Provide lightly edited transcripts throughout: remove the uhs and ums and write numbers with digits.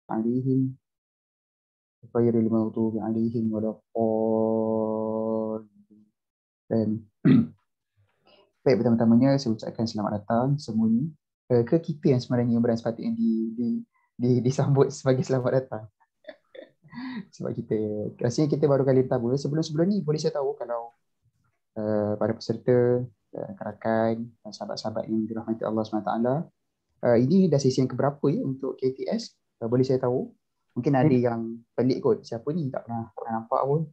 عليهم غير المغضوب عليهم ولا الضالين. Baik, pertama-tamanya saya ucapkan selamat datang semuanya. Ke kita yang sebenarnya Imran sepatutnya disambut sebagai selamat datang. Sebab kita rasanya kita baru kali bertemu. Sebelum-sebelum ni boleh saya tahu kalau para peserta, rakan, sahabat-sahabat yang dirahmati Allah SWT, ini dah sesi yang keberapa ya untuk KTS? Boleh saya tahu? Mungkin ada yang pelik kot. Siapa ni? Tak pernah nampak pun.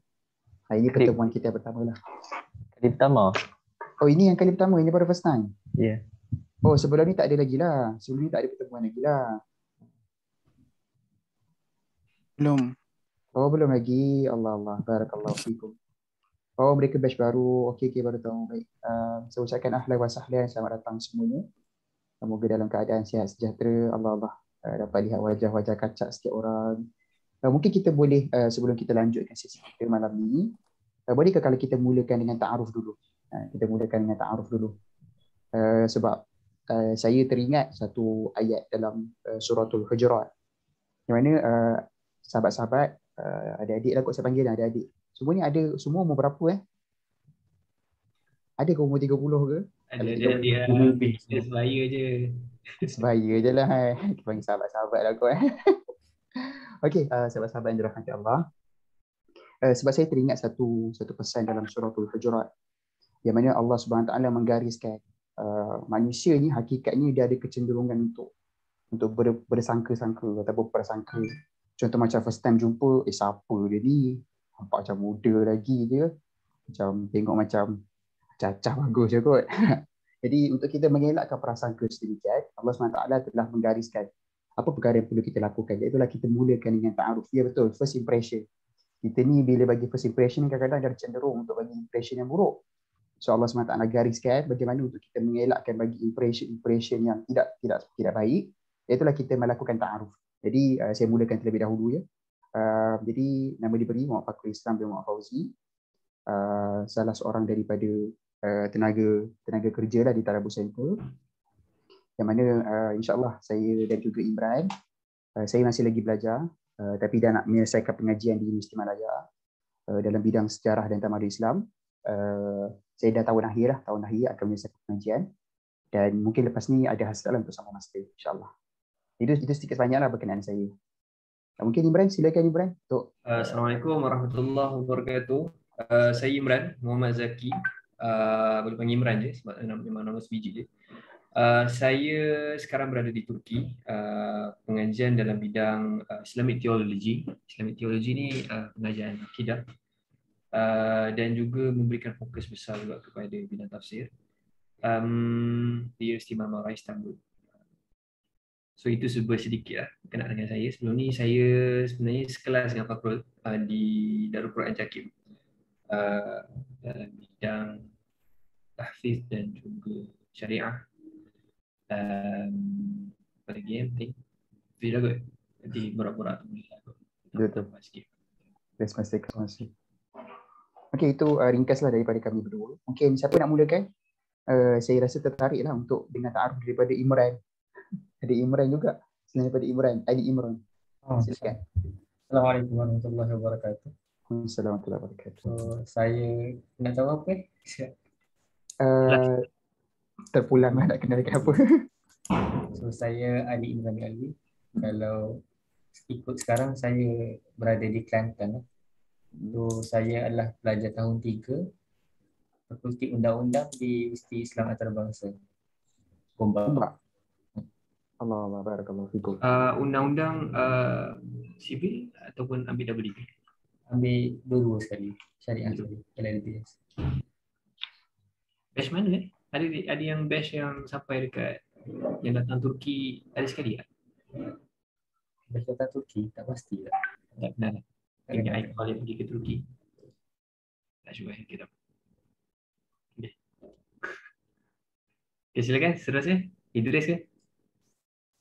Ini pertemuan kita yang pertama lah. Kali pertama. Oh, ini yang kali pertama. Ini baru first time. Ya. Yeah. Oh, sebelum ni tak ada lagi lah. Sebelum ni tak ada pertemuan lagi lah. Belum. Oh, belum lagi. Allah Allah. Barakallahu fikum. Oh, mereka batch baru. Okey, baru tahu. Baik. Saya ucapkan ahlan wa sahlan. Selamat datang semuanya. Semoga dalam keadaan sihat sejahtera. Allah Allah. Dapat lihat wajah-wajah kacak setiap orang. Mungkin kita boleh, sebelum kita lanjutkan sesi kita malam ni, bolehkah kalau kita mulakan dengan ta'aruf dulu? Kita mulakan dengan ta'aruf dulu. Sebab saya teringat satu ayat dalam suratul Hujurat. Yang mana sahabat-sahabat, adik-adik lah kot saya panggil adik-adik. Semua ni ada, semua umur berapa Ada ke umur 30 ke? Ada adik sebaya je. Sebaya je lah. Kita panggil sahabat-sahabat lah kot. Okey, sahabat-sahabat yang dirahmati Allah. Sebab saya teringat satu pesan dalam suratul Hujurat. Yang mana Allah Subhanahu Wa Taala menggariskan manusia ni hakikatnya dia ada kecenderungan untuk bersangka-sangka ataupun prasangka. Contoh macam first time jumpa, siapa dia ni? Nampak macam muda lagi dia. Macam tengok macam cacah bagus je kot. Jadi untuk kita mengelakkan prasangka sedemikian, Allah SWT telah menggariskan apa perkara yang perlu kita lakukan. Iaitulah kita mulakan dengan ta'aruf. Ya betul, first impression. Kita ni bila bagi first impression kadang-kadang ada cenderung untuk bagi impression yang buruk. So Allah SWT gariskan bagaimana untuk kita mengelakkan bagi impression yang tidak baik. Iaitulah kita melakukan ta'aruf. Jadi saya mulakan terlebih dahulu ya. Jadi nama diberi Muhammad Fakhrul Islam bin Muhammad Fauzi. Salah seorang daripada tenaga kerja lah di Tarabu Center. Yang mana insyaAllah saya dan juga Imran, saya masih lagi belajar tapi dah nak menyelesaikan pengajian di Universiti Malaya dalam bidang sejarah dan tamadun Islam. Saya dah tahun akhir akan menyelesaikan pengajian dan mungkin lepas ni ada hasil untuk sama master insyaAllah. Itu sedikit banyaklah berkenaan saya. Mungkin Imran, silakan Imran. Assalamualaikum warahmatullahi wabarakatuh. Saya Imran, Muhammad Zaki. Boleh panggil Imran je sebab nama sebiji je. Saya sekarang berada di Turki, pengajian dalam bidang Islamic Theology. Islamic Theology ni pengajian akidah dan juga memberikan fokus besar juga kepada bidang tafsir di Universiti Marmara Istanbul. So itu sebuah sedikit lah berkenaan dengan saya. Sebelum ni saya sebenarnya sekelas dengan Fakhrul di Darul Quran Jakim dalam bidang tahfiz dan juga syariah. Apa lagi yang penting? Itu je lah kot. Nanti borak-borak tu boleh lah kot. Tambah sikit. Terima kasih. Okey, itu ringkaslah daripada kami berdua. Mungkin siapa nak mulakan? Saya rasa tertarik lah untuk dengan ta'aruf daripada Imran. Ada Imran juga. Selain daripada Imran, Ali Imran. Silakan. Assalamualaikum warahmatullahi wabarakatuh. Assalamualaikum warahmatullahi wabarakatuh. So, saya nak tahu apa? Terpulang lah nak kenalkan apa. So, saya Ali Imran Ali. Kalau ikut sekarang saya berada di Kelantan. So, saya adalah pelajar tahun 3 Fakulti Undang-Undang di Universiti Islam Antarabangsa Gombak. Allah barakallahu fikum. Undang-undang sivil ataupun ambil double degree? Ambil dua-dua sekali. Syariah sekali. LLBS. Batch mana Ada yang batch yang sampai dekat yang datang Turki ada sekali tak? Batch datang Turki? Tak pasti tak. Tak pernah tak? Ingat saya balik pergi ke Turki. Tak cuba kita. Okay, silakan seterusnya. Idris ke?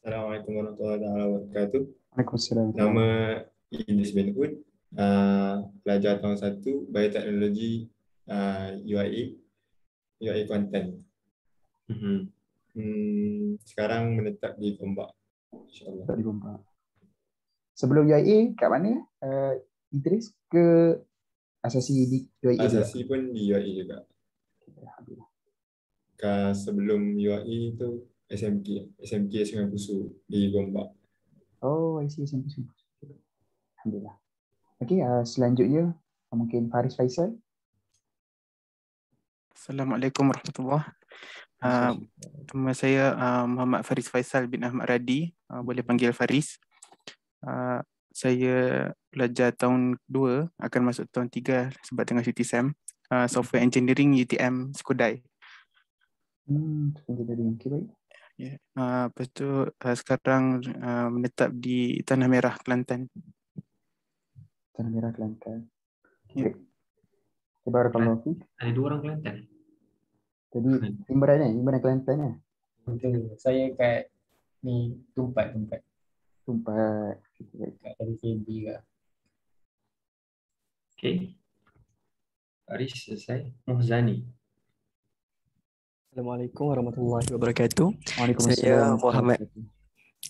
Assalamualaikum warahmatullahi wabarakatuh. Waalaikumsalam. Nama Idris bin Hud, pelajar tahun 1 Bioteknologi UIA Content. Sekarang menetap di Gombak, insyaAllah. Di Gombak. sebelum UIA kat mana? Idris ke asasi di UIA juga? Asasi pun di UAE juga. Alhamdulillah. Sebelum UAE tu SMK Sungai Busu di Gombak. Oh, I see. Alhamdulillah. Okey, selanjutnya mungkin Faris Faisal. Assalamualaikum warahmatullahi wabarakatuh. Nama saya Muhammad Faris Faisal bin Ahmad Radi, boleh panggil Faris. Saya pelajar tahun 2, akan masuk tahun 3 sebab tengah cuti SEM. Software Engineering UTM Skudai. Engineering, okay, baik. Yeah. Lepas tu sekarang menetap di Tanah Merah, Kelantan. Tanah Merah, Kelantan. Ya. Barakallahu fiik. Ada 2 orang Kelantan. Jadi Imran Kelantan ya? Betul. Saya kat ni Tumpat. Tumpat. Kat dari KB ke. Okay. Faris selesai. Muhzani. Assalamualaikum warahmatullahi wabarakatuh. Waalaikumsalam.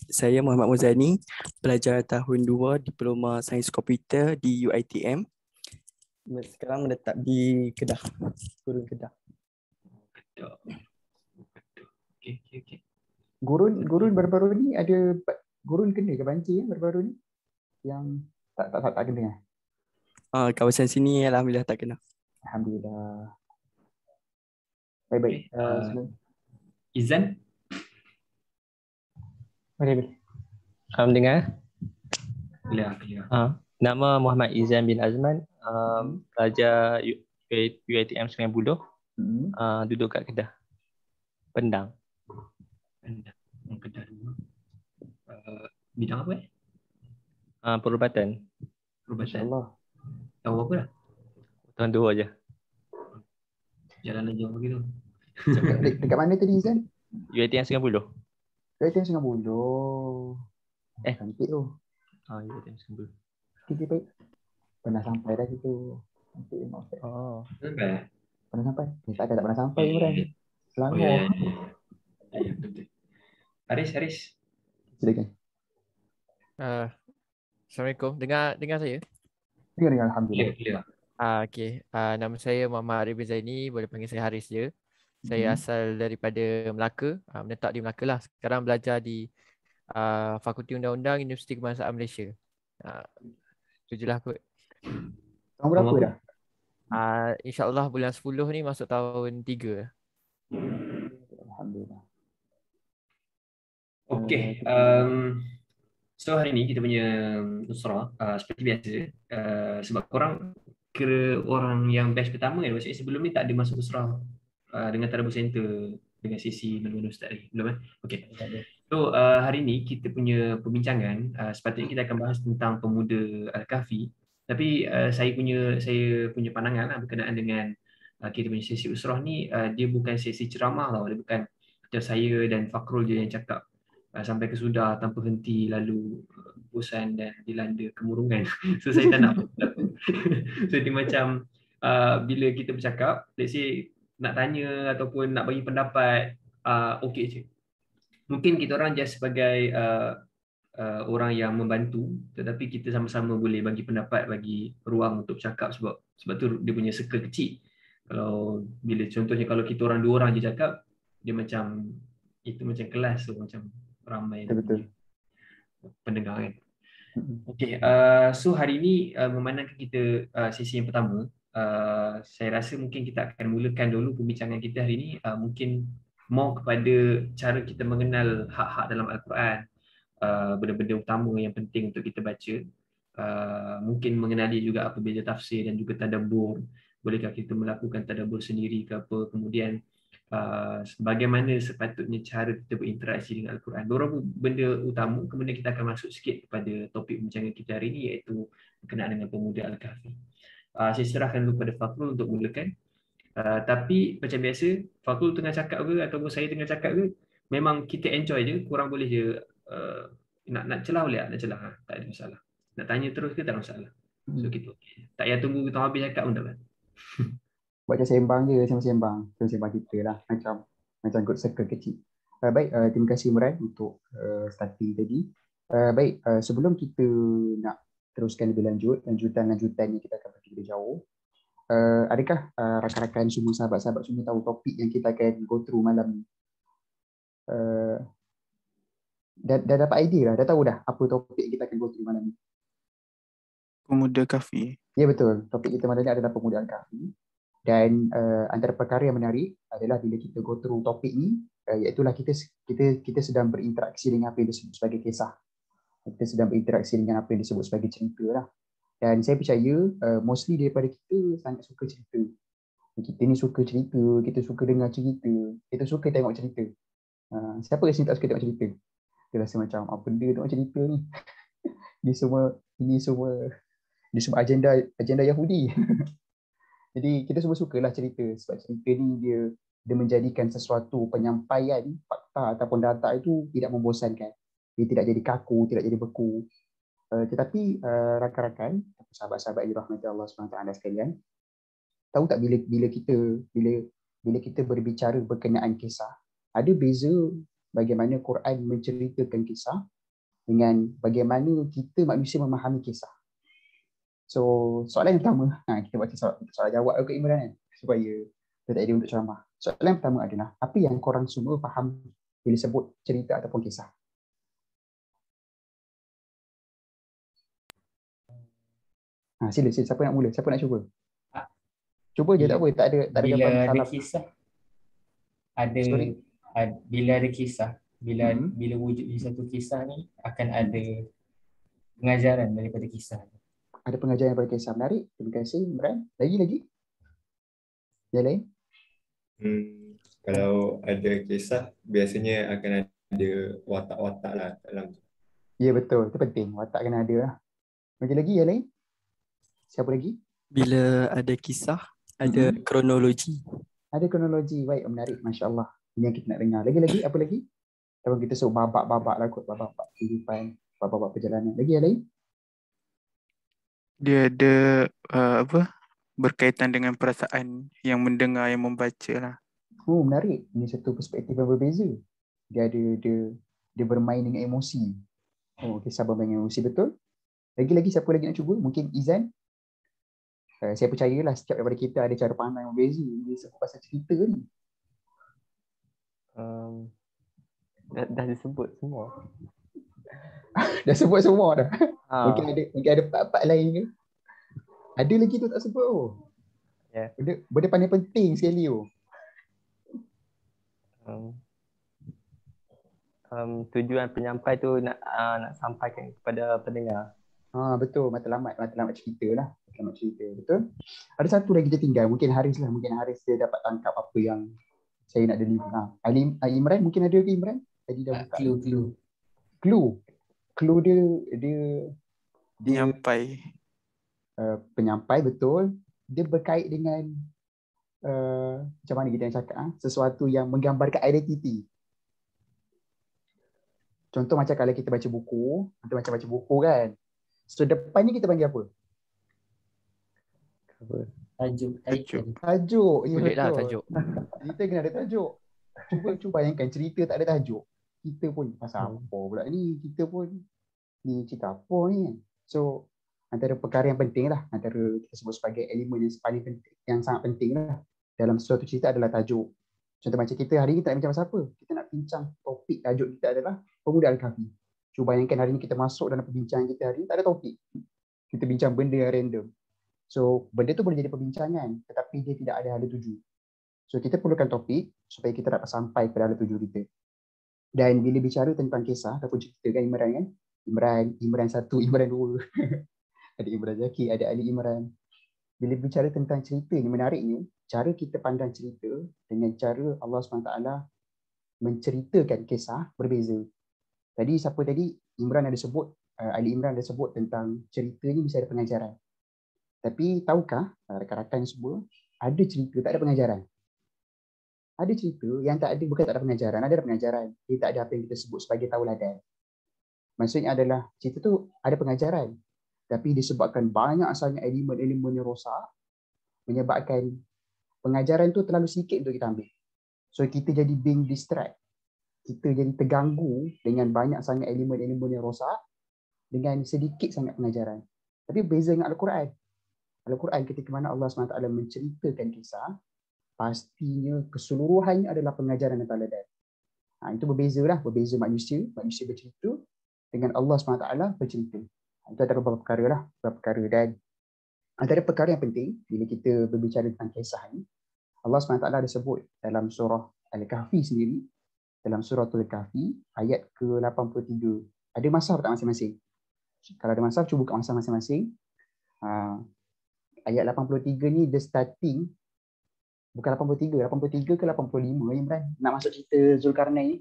Saya Muhammad Muzani, pelajar tahun 2 Diploma Sains Komputer di UiTM. Sekarang menetap di Kedah, Gurun Kedah. Okay. Gurun baru-baru ni ada gurun kena ke banjir baru-baru ni? Yang tak kena. Kawasan sini alhamdulillah tak kena. Alhamdulillah. Baik. Izan? Boleh. Dengar? Clear. Nama Muhammad Izan bin Azman, pelajar UiTM Sungai Buloh, duduk kat Kedah. Pendang. Kedah dulu. Bidang apa Perubatan. Masya-Allah. Tahu apa dah? Tahun 2 je. Jalan aja begitu. Dekat mana tadi Izan? UiTM Sungai Buloh. UiTM Sungai Buloh. Cantik tu. UiTM Sungai Buloh. Okay, baik. Pernah sampai dah situ. Cantik memang. Sampai? Pernah sampai? Tak pernah sampai Imran. Selangor. Ya, betul. Haris. Silakan. Assalamualaikum. Dengar saya? Dengar alhamdulillah. Clear. Okey. Nama saya Muhammad Arif bin Zaini, boleh panggil saya Haris je. Saya asal daripada Melaka, menetap di Melaka lah. Sekarang belajar di Fakulti Undang-Undang Universiti Kebangsaan Malaysia. Itu je lah kot. Tahun berapa dah? InsyaAllah bulan 10 ni masuk tahun 3. Alhamdulillah. Okay. So hari ni kita punya Nusrah seperti biasa, sebab korang kira orang yang batch pertama kan, maksudnya sebelum ni tak ada masuk Nusrah dengan Tadabbur Center dengan sesi mana-mana Ustaz ni, belum kan? Okay. So hari ni kita punya perbincangan sepatutnya kita akan bahas tentang pemuda Al-Kahfi, tapi saya punya pandangan berkenaan dengan kita punya sesi usrah ni, dia bukan sesi ceramah tau, dia bukan macam saya dan Fakrul je yang cakap sampai ke sudah tanpa henti, lalu bosan dan dilanda kemurungan. So saya tak nak so dia macam bila kita bercakap, let's say nak tanya ataupun nak bagi pendapat, okey je. Mungkin kita orang just sebagai orang yang membantu, tetapi kita sama-sama boleh bagi pendapat, bagi ruang untuk bercakap, sebab tu dia punya circle kecil. Kalau bila contohnya kalau kita orang 2 orang je cakap, dia macam itu macam kelas tu, macam ramai betul. Pendengar kan. Okey, so hari ini memandangkan kita sesi yang pertama, saya rasa mungkin kita akan mulakan dulu perbincangan kita hari ini mungkin more kepada cara kita mengenal hak-hak dalam Al-Quran, benda-benda utama yang penting untuk kita baca, mungkin mengenali juga apa beza tafsir dan juga tadabbur. Bolehkah kita melakukan tadabbur sendiri ke apa, kemudian bagaimana sepatutnya cara kita berinteraksi dengan Al-Quran. Beberapa benda utama, kemudian kita akan masuk sikit kepada topik perbincangan kita hari ini, iaitu berkenaan dengan pemuda Al-Kahfi. Saya serahkan dulu pada Fakrul untuk mulakan. Tapi macam biasa, Fakrul tengah cakap ke ataupun saya tengah cakap ke, memang kita enjoy je, korang boleh je nak celah boleh nak celah, tak ada masalah. Nak tanya terus ke tak ada masalah. So kita tak payah tunggu kita habis cakap pun tak apa. Buat macam sembang je, sembang kita lah, macam good circle kecil. Baik, terima kasih Imran untuk starting tadi. Baik, sebelum kita teruskan lebih lanjut, lanjutan yang kita akan pergi lebih jauh. Adakah rakan-rakan semua, sahabat-sahabat semua tahu topik yang kita akan go through malam ni? Dah dapat idea dah, dah tahu dah apa topik yang kita akan go through malam ni? Pemuda Kafi. Ya betul, topik kita malam ni adalah pemuda Al-Kahfi. Dan antara perkara yang menarik adalah bila kita go through topik ni, iaitulah kita sedang berinteraksi dengan apa yang disebut sebagai kisah. Kita sedang berinteraksi dengan apa yang disebut sebagai cerita lah. Dan saya percaya mostly daripada kita sangat suka cerita. Kita ni suka cerita, kita suka dengar cerita, kita suka tengok cerita. Siapa yang tak suka tengok cerita? Dia rasa macam apa benda tengok cerita ni? Ini semua agenda Yahudi. Jadi kita semua sukalah cerita sebab cerita ni dia menjadikan sesuatu penyampaian fakta ataupun data itu tidak membosankan. Dia tidak jadi kaku, tidak jadi beku. Tetapi rakan-rakan, sahabat-sahabat yang dirahmati Allah SWT sekalian, tahu tak bila kita berbicara berkenaan kisah, ada beza bagaimana Quran menceritakan kisah dengan bagaimana kita manusia memahami kisah. So, soalan yang pertama, kita baca soalan jawab ke Imran kan, supaya kita tak ada untuk ceramah. Soalan yang pertama adalah, apa yang korang semua faham bila sebut cerita ataupun kisah? Sila, siapa nak mula? Siapa nak cuba? Cuba je, tak apa, tak ada Bila gambar ada salah. kisah, Sorry? bila ada kisah, bila wujudnya satu kisah ni akan ada pengajaran daripada kisah. Ada pengajaran daripada kisah. Menarik. Terima kasih, Imran. Lagi? Yang lain? Kalau ada kisah, biasanya akan ada watak-watak lah dalam. Ya, betul. Itu penting. Watak kena ada lah. Macam lagi yang lain? Siapa lagi? Bila ada kisah, ada kronologi. Ada kronologi. Baik, menarik. Masya Allah. Ini yang kita nak dengar. Lagi? Apa lagi? Kalau kita sebut babak-babak lah kot. Babak-babak kehidupan. Babak-babak perjalanan. Lagi yang lain? Dia ada berkaitan dengan perasaan yang mendengar, yang membaca lah. Oh, menarik. Ini satu perspektif yang berbeza. Dia bermain dengan emosi. Oh, kisah bermain dengan emosi, betul. Lagi siapa lagi nak cuba? Mungkin Izan. Saya percayalah setiap daripada kita ada cara pandang yang berbeza bila sebut pasal cerita ni. Dah disebut semua. Dah sebut semua dah. Mungkin ada part-part lain ke? Ada lagi tu tak sebut tu. Yeah. Benda paling penting sekali tu. Tujuan penyampai tu nak sampaikan kepada pendengar. Betul, matlamat cerita lah. Matlamat cerita, betul. Ada satu lagi tertinggal, mungkin Haris lah. Mungkin Haris dia dapat tangkap apa yang saya nak deliver. Imran, mungkin ada ke Imran? Tadi dah buka. Clue dia penyampai, betul. Dia berkait dengan macam mana kita yang cakap, sesuatu yang menggambarkan identiti. Contoh macam kalau kita baca buku, kita macam baca buku kan. So depannya kita panggil apa? Tajuk. Ya, Boleh lah betul. tajuk. Cerita kena ada tajuk. Cuba bayangkan cerita tak ada tajuk. Kita pun pasal apa pula ni? Kita pun ni cerita apa ni kan? So antara perkara yang penting lah, antara kita sebut sebagai elemen yang paling penting, yang sangat penting lah dalam suatu cerita adalah tajuk. Contoh macam kita hari ni tak nak bincang pasal apa? Kita nak bincang topik tajuk kita adalah Pemuda Al-Kahfi. Cuba bayangkan hari ni kita masuk dalam perbincangan kita hari ni tak ada topik. Kita bincang benda yang random. So benda tu boleh jadi perbincangan tetapi dia tidak ada hala tuju. So kita perlukan topik supaya kita dapat sampai ke hala tuju kita. Dan bila bicara tentang kisah ataupun cerita kan Imran kan? Imran 1, Imran 2. Ada Imran Zaki, ada Ali Imran. Bila bicara tentang cerita ni, menariknya cara kita pandang cerita dengan cara Allah SWT menceritakan kisah berbeza. Tadi siapa tadi? Imran ada sebut, Ali Imran ada sebut tentang cerita ni bisa ada pengajaran. Tapi tahukah rakan-rakan semua, ada cerita tak ada pengajaran? Ada cerita yang tak ada, bukan tak ada pengajaran, ada pengajaran. Dia tak ada apa yang kita sebut sebagai tauladan. Maksudnya adalah cerita tu ada pengajaran. Tapi disebabkan banyak asalnya elemen-elemen yang rosak, menyebabkan pengajaran tu terlalu sikit untuk kita ambil. So kita jadi being distract. Kita jadi terganggu dengan banyak sangat elemen-elemen yang rosak dengan sedikit sangat pengajaran. Tapi beza dengan Al-Quran. Al-Quran ketika mana Allah SWT menceritakan kisah, pastinya keseluruhannya adalah pengajaran dan teladan. Itu berbeza manusia bercerita dengan Allah SWT bercerita. Itu antara beberapa perkara lah, dan antara perkara yang penting bila kita berbicara tentang kisah ni, Allah SWT ada sebut dalam surah Al-Kahfi sendiri, dalam surah Al-Kahfi ayat ke-83. Ada masa tak masing-masing? Kalau ada masa, cuba buka masa masing-masing. Ayat 83 ni the starting, bukan 83 ke 85 Imran? Nak masuk cerita Zulkarnain ni?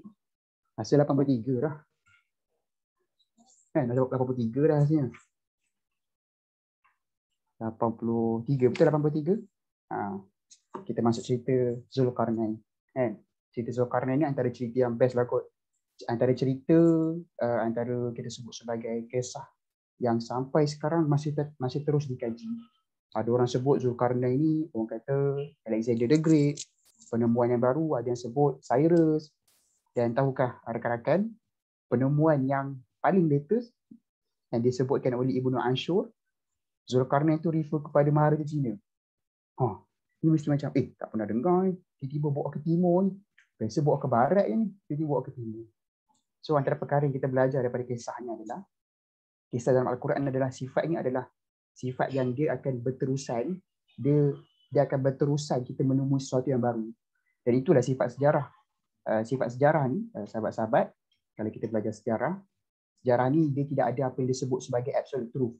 Rasa 83 dah. Kan, 83 dah rasanya. 83, betul 83? Kita masuk cerita Zulkarnain. Kan? Cerita Zulkarnain ni antara cerita yang best lah kot. Antara cerita, antara kita sebut sebagai kisah yang sampai sekarang masih terus dikaji. Ada orang sebut Zulkarnain ni, orang kata Alexander the Great, penemuan yang baru, ada yang sebut Cyrus. Dan tahukah rakan-rakan, penemuan yang paling latest yang disebutkan oleh Ibnu Ashur, Zulkarnain itu refer kepada Maharaja Cina. Ini mesti macam, tak pernah dengar ni. Tiba-tiba bawa ke timur ni. Biasa bawa ke barat ni, tiba-tiba bawa ke timur. So antara perkara yang kita belajar daripada kisahnya adalah, kisah dalam Al-Quran adalah sifatnya adalah sifat yang dia akan berterusan, dia akan berterusan kita menemui sesuatu yang baru. Dan itulah sifat sejarah. Sifat sejarah ni, sahabat-sahabat, kalau kita belajar sejarah ni dia tidak ada apa yang disebut sebagai absolute truth.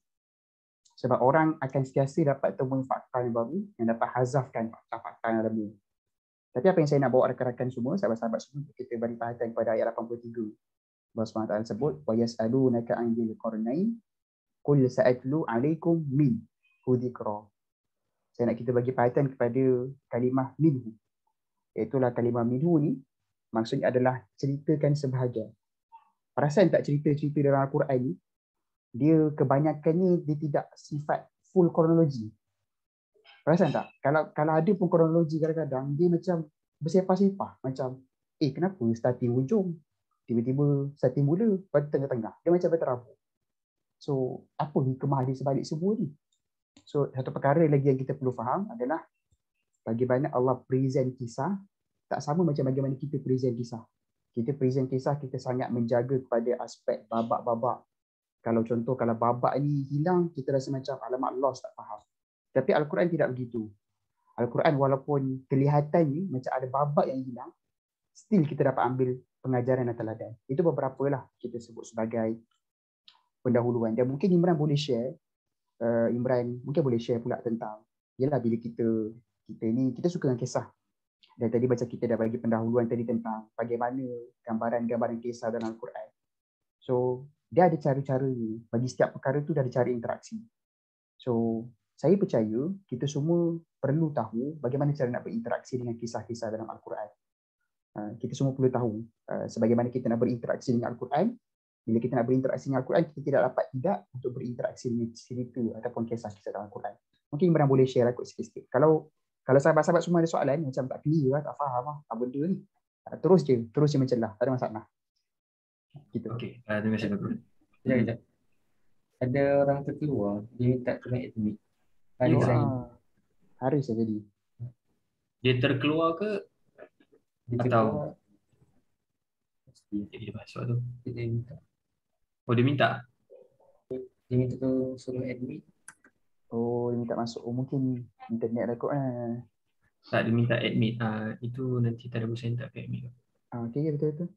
Sebab orang akan sentiasa dapat temui fakta yang baru, yang dapat hazafkan fakta-fakta yang lama. Tapi apa yang saya nak bawa rakan-rakan semua, sahabat-sahabat semua, kita beri perhatian kepada ayat 83. Allah SWT sebut, وَيَسْأَلُونَكَ عَنْ ذِي الْقَرْنَيْنِ قُلْ سَأَتْلُو عَلَيْكُمْ مِنْهُ ذِكْرًا. Saya nak kita bagi perhatian kepada kalimah minhu. Iaitulah kalimah minhu ni, maksudnya adalah ceritakan sebahagian. Perasan tak cerita-cerita dalam Al-Quran ni, dia kebanyakannya dia tidak sifat full kronologi. Perasan tak? Kalau ada pun kronologi kadang-kadang, dia macam bersepah-sepah. Macam, kenapa starting hujung? Tiba-tiba starting mula, pada tengah-tengah. Dia macam berterabur. So, apa hikmah di sebalik semua ni? So, satu perkara lagi yang kita perlu faham adalah bagaimana Allah present kisah, tak sama macam bagaimana kita present kisah. Kita present kisah, kita sangat menjaga kepada aspek babak-babak. Kalau contoh, kalau babak ni hilang, kita rasa macam alamak lost, tak faham. Tapi Al-Quran tidak begitu. Al-Quran walaupun kelihatannya macam ada babak yang hilang, still kita dapat ambil pengajaran dan teladan. Itu beberapa lah kita sebut sebagai pendahuluan. Dan mungkin Imran boleh share, mungkin boleh share pula tentang, yelah bila kita suka dengan kisah. Dan tadi macam kita dah bagi pendahuluan tadi tentang bagaimana gambaran-gambaran kisah dalam Al-Quran. So, dia ada cara-cara ni. Bagi setiap perkara tu dah ada cara interaksi. So, saya percaya kita semua perlu tahu bagaimana cara nak berinteraksi dengan kisah-kisah dalam Al-Quran. Kita semua perlu tahu sebagaimana kita nak berinteraksi dengan Al-Quran. Bila kita nak berinteraksi dengan Al-Quran, kita tidak dapat tidak untuk berinteraksi dengan cerita ataupun kisah-kisah dalam Al-Quran. Mungkin Imran boleh share lah sikit-sikit. Kalau sahabat-sahabat semua ada soalan, macam tak clear lah, tak faham apa benda ni, terus je mencelah, tak ada masalah. Gitu. Okey, terima kasih Dr. Sekejap. Ada orang terkeluar, dia tak kena admit. Haris saya jadi. Dia terkeluar ke? Dia Atau terkeluar, dia masuk tu? dia minta. Oh, dia minta? Dia minta tu suruh admit. Oh, dia minta masuk. Oh, mungkin internet lah kot. Tak, dia minta admit. Itu nanti tak ada bosan tak ke admit. Okey, betul-betul.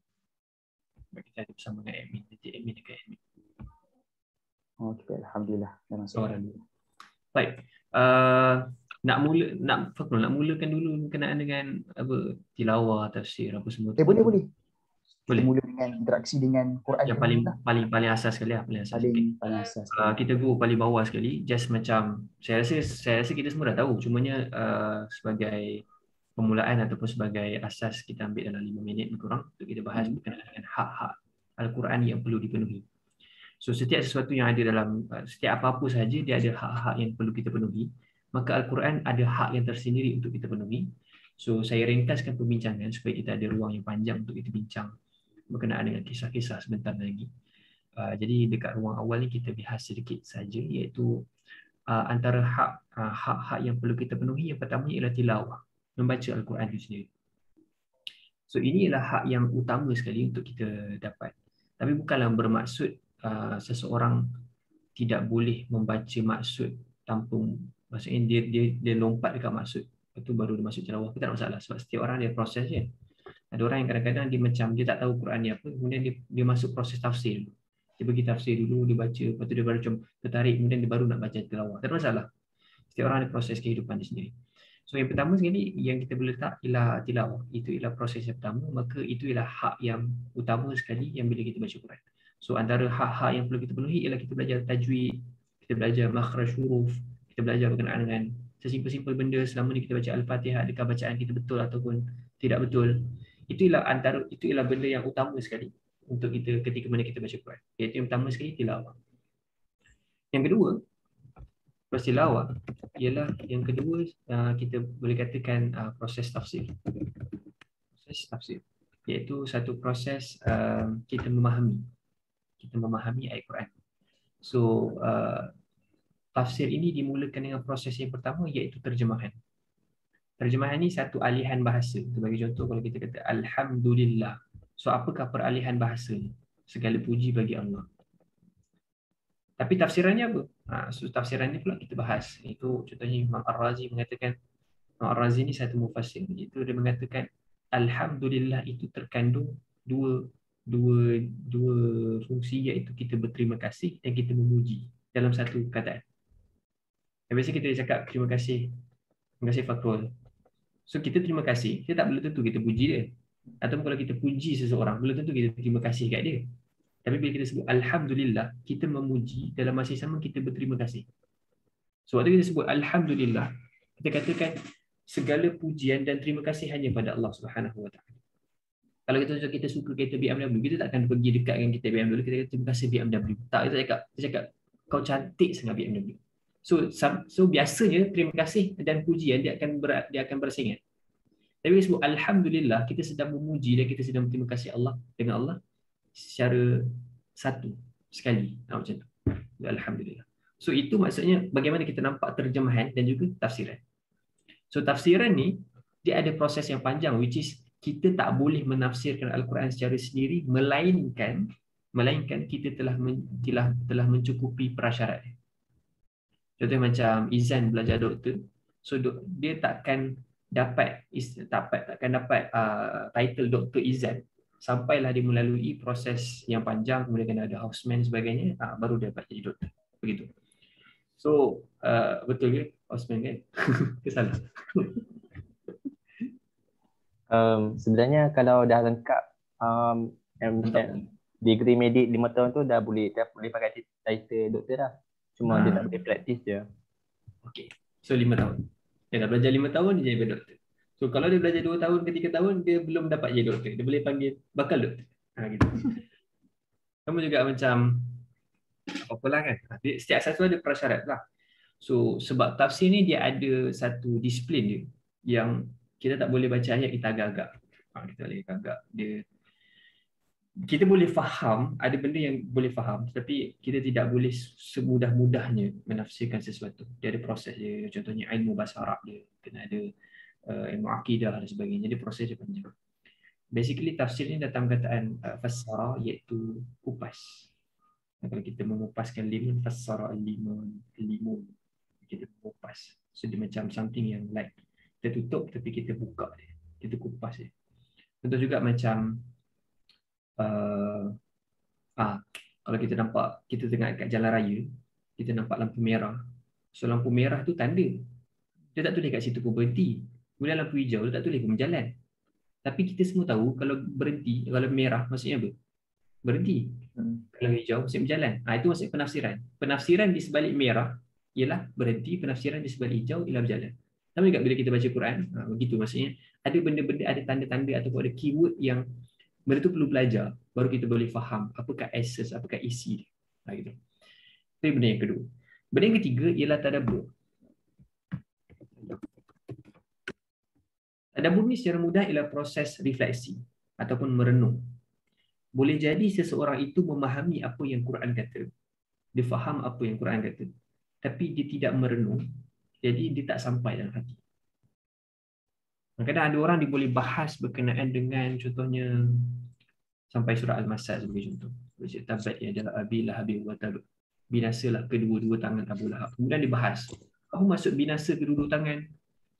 Kita ada bersama dengan admin. Nanti admin dekat admin. Oh, okay. Alhamdulillah. Dah masuk. Baik. Nak mulakan dulu berkenaan dengan apa tilawah, tafsir apa semua. Boleh. Kita mula dengan interaksi dengan Quran yang paling asas sekali lah, paling asas. Kita go paling bawah sekali, just macam saya rasa kita semua dah tahu, cumanya sebagai permulaan ataupun sebagai asas kita ambil dalam 5 minit kurang untuk kita bahas berkenaan dengan hak-hak Al-Quran yang perlu dipenuhi. So setiap sesuatu yang ada dalam setiap apa-apa sahaja dia ada hak-hak yang perlu kita penuhi. Maka Al-Quran ada hak yang tersendiri untuk kita penuhi. So saya ringkaskan perbincangan supaya kita ada ruang yang panjang untuk kita bincang berkenaan dengan kisah-kisah sebentar lagi. Jadi dekat ruang awal ni kita bahas sedikit saja, iaitu antara hak-hak yang perlu kita penuhi. Yang pertama ialah tilawah, membaca Al-Quran itu sendiri. So ini ialah hak yang utama sekali untuk kita dapat. Tapi bukanlah bermaksud seseorang tidak boleh membaca maksud tanpa, maksudnya dia lompat dekat maksud, lepas tu baru dia masuk tilawah. Itu tak masalah, sebab setiap orang dia proses je. Ada orang yang kadang-kadang dia tak tahu Quran ni apa, kemudian dia masuk proses tafsir dulu. Dia pergi tafsir dulu, dia baca, lepas tu dia baru macam tertarik, kemudian dia baru nak baca tilawah. Tak ada masalah. Setiap orang ada proses kehidupan dia sendiri. So yang pertama sekali yang kita boleh letak ialah tilawah. Itu ialah proses yang pertama, maka itu ialah hak yang utama sekali yang bila kita baca Quran. So antara hak-hak yang perlu kita penuhi ialah kita belajar tajwid, kita belajar makhraj huruf, kita belajar berkenaan dengan sesimpel-simpel benda selama ni kita baca Al-Fatihah, adakah bacaan kita betul ataupun tidak betul. Itu ialah benda yang utama sekali untuk kita ketika mana kita baca Quran. Iaitu yang pertama sekali tilawah. Yang kedua, proses tilawah ialah yang kedua, kita boleh katakan proses tafsir. Proses tafsir iaitu satu proses kita memahami ayat Quran. So tafsir ini dimulakan dengan proses yang pertama, iaitu terjemahan. Terjemahan ni satu alihan bahasa. Sebagai contoh, kalau kita kata Alhamdulillah. So apakah peralihan bahasa ni? Segala puji bagi Allah. Tapi tafsirannya apa? So tafsirannya pula kita bahas. Itu contohnya Imam Ar-Razi mengatakan, Imam Ar-Razi ni satu mufassir. Itu dia mengatakan Alhamdulillah itu terkandung dua fungsi, iaitu kita berterima kasih dan kita memuji dalam satu kataan. Dan biasa kita cakap terima kasih Fakrul. So kita terima kasih, kita tak belum tentu kita puji dia. Ataupun kalau kita puji seseorang, belum tentu kita terima kasih kat dia. Tapi bila kita sebut Alhamdulillah, kita memuji, dalam masa yang sama kita berterima kasih. So waktu kita sebut Alhamdulillah, kita katakan segala pujian dan terima kasih hanya pada Allah Subhanahu Wa Taala. Kalau kita suka kereta BMW, kita takkan pergi dekat dengan kereta BMW, kita kata terima kasih BMW. Tak, kita cakap kau cantik sangat BMW. So biasanya terima kasih dan pujian dia akan bersaingan. Tapi kita sebut Alhamdulillah, kita sedang memuji dan kita sedang berterima kasih Allah dengan Allah secara satu sekali. Macam tu. Alhamdulillah. So itu maksudnya bagaimana kita nampak terjemahan dan juga tafsiran. So tafsiran ni dia ada proses yang panjang, which is kita tak boleh menafsirkan Al-Quran secara sendiri melainkan kita telah mencukupi prasyarat. Contoh macam Izan belajar doktor, so dia takkan dapat title Dr. Izan sampailah dia melalui proses yang panjang, kemudian kena ada houseman sebagainya, baru dia dapat jadi doktor. Begitu. So betul ke houseman kan? Kesalah. Sebenarnya kalau dah lengkap degree medik 5 tahun tu dah boleh pakai title doktor dah. Cuma dia tak boleh praktis je. Okey. So 5 tahun. Dia dah belajar 5 tahun dia jadi doktor. So kalau dia belajar 2 tahun ke 3 tahun dia belum dapat jadi doktor. Dia boleh panggil bakal doktor. Gitu. Kamu juga macam apalah kan. Setiap satu ada prasyarat lah. So sebab tafsir ni dia ada satu disiplin dia yang kita tak boleh baca ayat kita agak-agak. Kita boleh agak kita boleh faham, ada benda yang boleh faham, tapi kita tidak boleh semudah-mudahnya menafsirkan sesuatu. Dia ada proses dia, contohnya ilmu bahasa Arab dia, kena ada ilmu akidah dan sebagainya, dia proses dia panjang. Basically tafsir ni datang perkataan fassara, iaitu kupas. Kalau kita mengupaskan limun, fassara limun, kita mengupas. So dia macam something yang like kita tutup tapi kita buka dia, kita kupas dia. Contoh juga macam kalau kita nampak, kita tengah kat jalan raya, kita nampak lampu merah. So lampu merah tu tanda. Dia tak tulis kat situ pun berhenti. Kemudian lampu hijau, dia tak tulis pun berjalan. Tapi kita semua tahu kalau berhenti, kalau merah maksudnya apa? Berhenti. Kalau hijau maksudnya berjalan. Itu maksud penafsiran. Penafsiran di sebalik merah ialah berhenti, penafsiran di sebalik hijau ialah berjalan. Sama juga bila kita baca Quran, begitu maksudnya. Ada benda-benda, ada tanda-tanda ataupun ada keyword yang benda tu perlu belajar, baru kita boleh faham apakah essence, apakah isi dia. Gitu. Itu benda yang kedua. Benda yang ketiga ialah tadabbur. Tadabbur ni secara mudah ialah proses refleksi ataupun merenung. Boleh jadi seseorang itu memahami apa yang Quran kata, dia faham apa yang Quran kata, tapi dia tidak merenung, jadi dia tak sampai dalam hati. Kadang-kadang ada orang dia boleh bahas berkenaan dengan contohnya sampai surah Al-Masad sebagai contoh. Tabat ya adalah Abi Lahab wa Tab. Binasalah kedua-dua tangan Abu Lahab. Kemudian dibahas, apa maksud binasa kedua-dua tangan?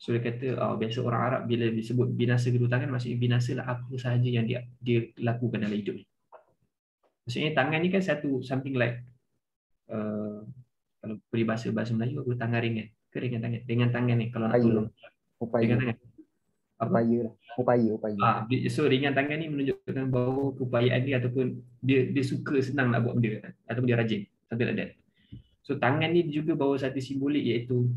So dia kata, biasa orang Arab bila disebut binasa kedua tangan, maksudnya binasalah apa sahaja yang dia lakukan dalam hidup ni. Maksudnya tangan ni kan satu something like kalau peribahasa bahasa Melayu apa, tangan ringan. Ke ringan tangan? Dengan tangan ni kalau nak tolong. Dengan tangan. Apa? Upaya. So ringan tangan ni menunjukkan bahawa keupayaan dia ataupun dia suka, senang nak buat benda ataupun dia rajin, something like that. So tangan ni juga bawa satu simbolik, iaitu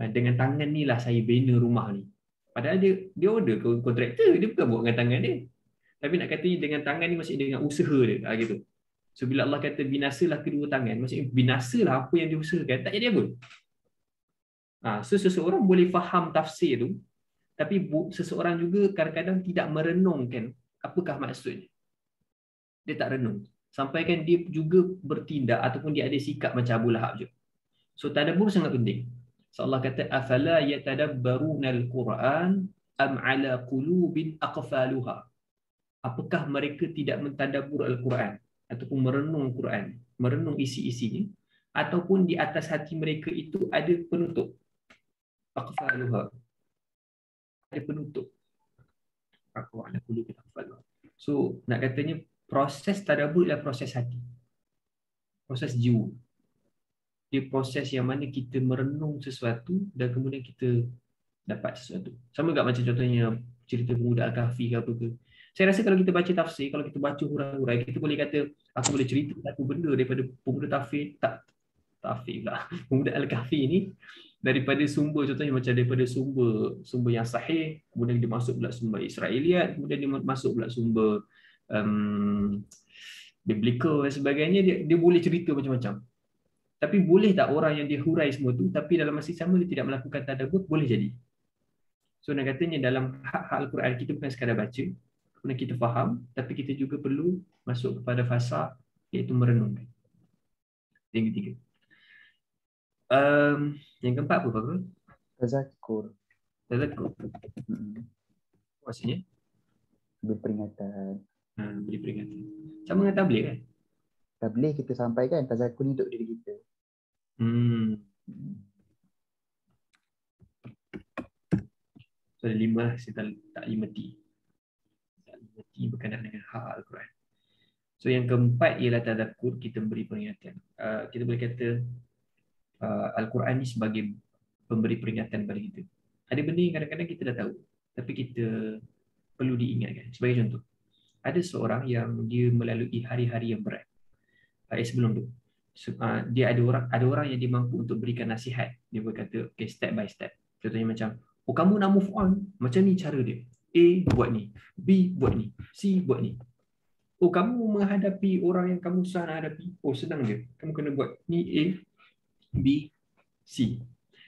dengan tangan ni lah saya bina rumah ni. Padahal dia order ke kontraktor, dia bukan buat dengan tangan dia. Tapi nak kata dengan tangan ni maksudnya dengan usaha dia, gitu. So bila Allah kata binasalah kedua tangan, maksudnya binasalah apa yang dia usahakan, tak jadi apa. So seseorang boleh faham tafsir tu, tapi seseorang juga kadang-kadang tidak merenungkan apakah maksudnya. Dia tak renung. Sampai kan dia juga bertindak ataupun dia ada sikap macam Abu Lahab je. So tadabbur sangat penting. So Allah kata afala yatadabbarunal Quran am ala qulubin aqfaluha. Apakah mereka tidak mentadabbur Al-Quran ataupun merenung Quran, merenung isi-isinya, ataupun di atas hati mereka itu ada penutup. Aqfaluha. Ada penutup. So nak katanya proses tadabbur ialah proses hati, proses jiwa. Dia proses yang mana kita merenung sesuatu dan kemudian kita dapat sesuatu. Sama juga macam contohnya cerita pemuda Al-Kahfi ke apa ke. Saya rasa kalau kita baca tafsir, kalau kita baca hurai-hurai, kita boleh kata aku boleh cerita satu benda daripada pemuda pemuda Al-Kahfi ni, daripada sumber, contohnya macam daripada sumber yang sahih, kemudian dia masuk pula sumber Israeliat, kemudian dia masuk pula sumber biblical dan sebagainya, dia boleh cerita macam-macam. Tapi boleh tak orang yang dia hurai semua tu, tapi dalam masa sama dia tidak melakukan tadabbur? Boleh jadi. So nak katanya dalam hak Al-Quran kita bukan sekadar baca, kemudian kita faham, tapi kita juga perlu masuk kepada fasa iaitu merenungkan. Yang ketiga. Yang keempat apa Pak? Tazakkur. Maksudnya? Beri peringatan. Beri peringatan. Sama dengan tabligh kan? Tabligh kita sampaikan tazakkur ni untuk diri kita. So ada 5 lah, saya tak limati. Berkenaan dengan hak Al-Quran. So yang keempat ialah tadakkur, kita beri peringatan. Kita boleh kata Al-Quran ni sebagai pemberi peringatan pada kita. Ada benda yang kadang-kadang kita dah tahu, tapi kita perlu diingatkan. Sebagai contoh, ada seorang yang dia melalui hari-hari yang berat. Sebelum tu, dia ada orang yang dia mampu untuk berikan nasihat. Dia berkata, okay, step by step. Contohnya macam, kamu nak move on, macam ni cara dia. A buat ni, B buat ni, C buat ni. Kamu menghadapi orang yang kamu susah nak hadapi, senang je. Kamu kena buat ni A, B, C.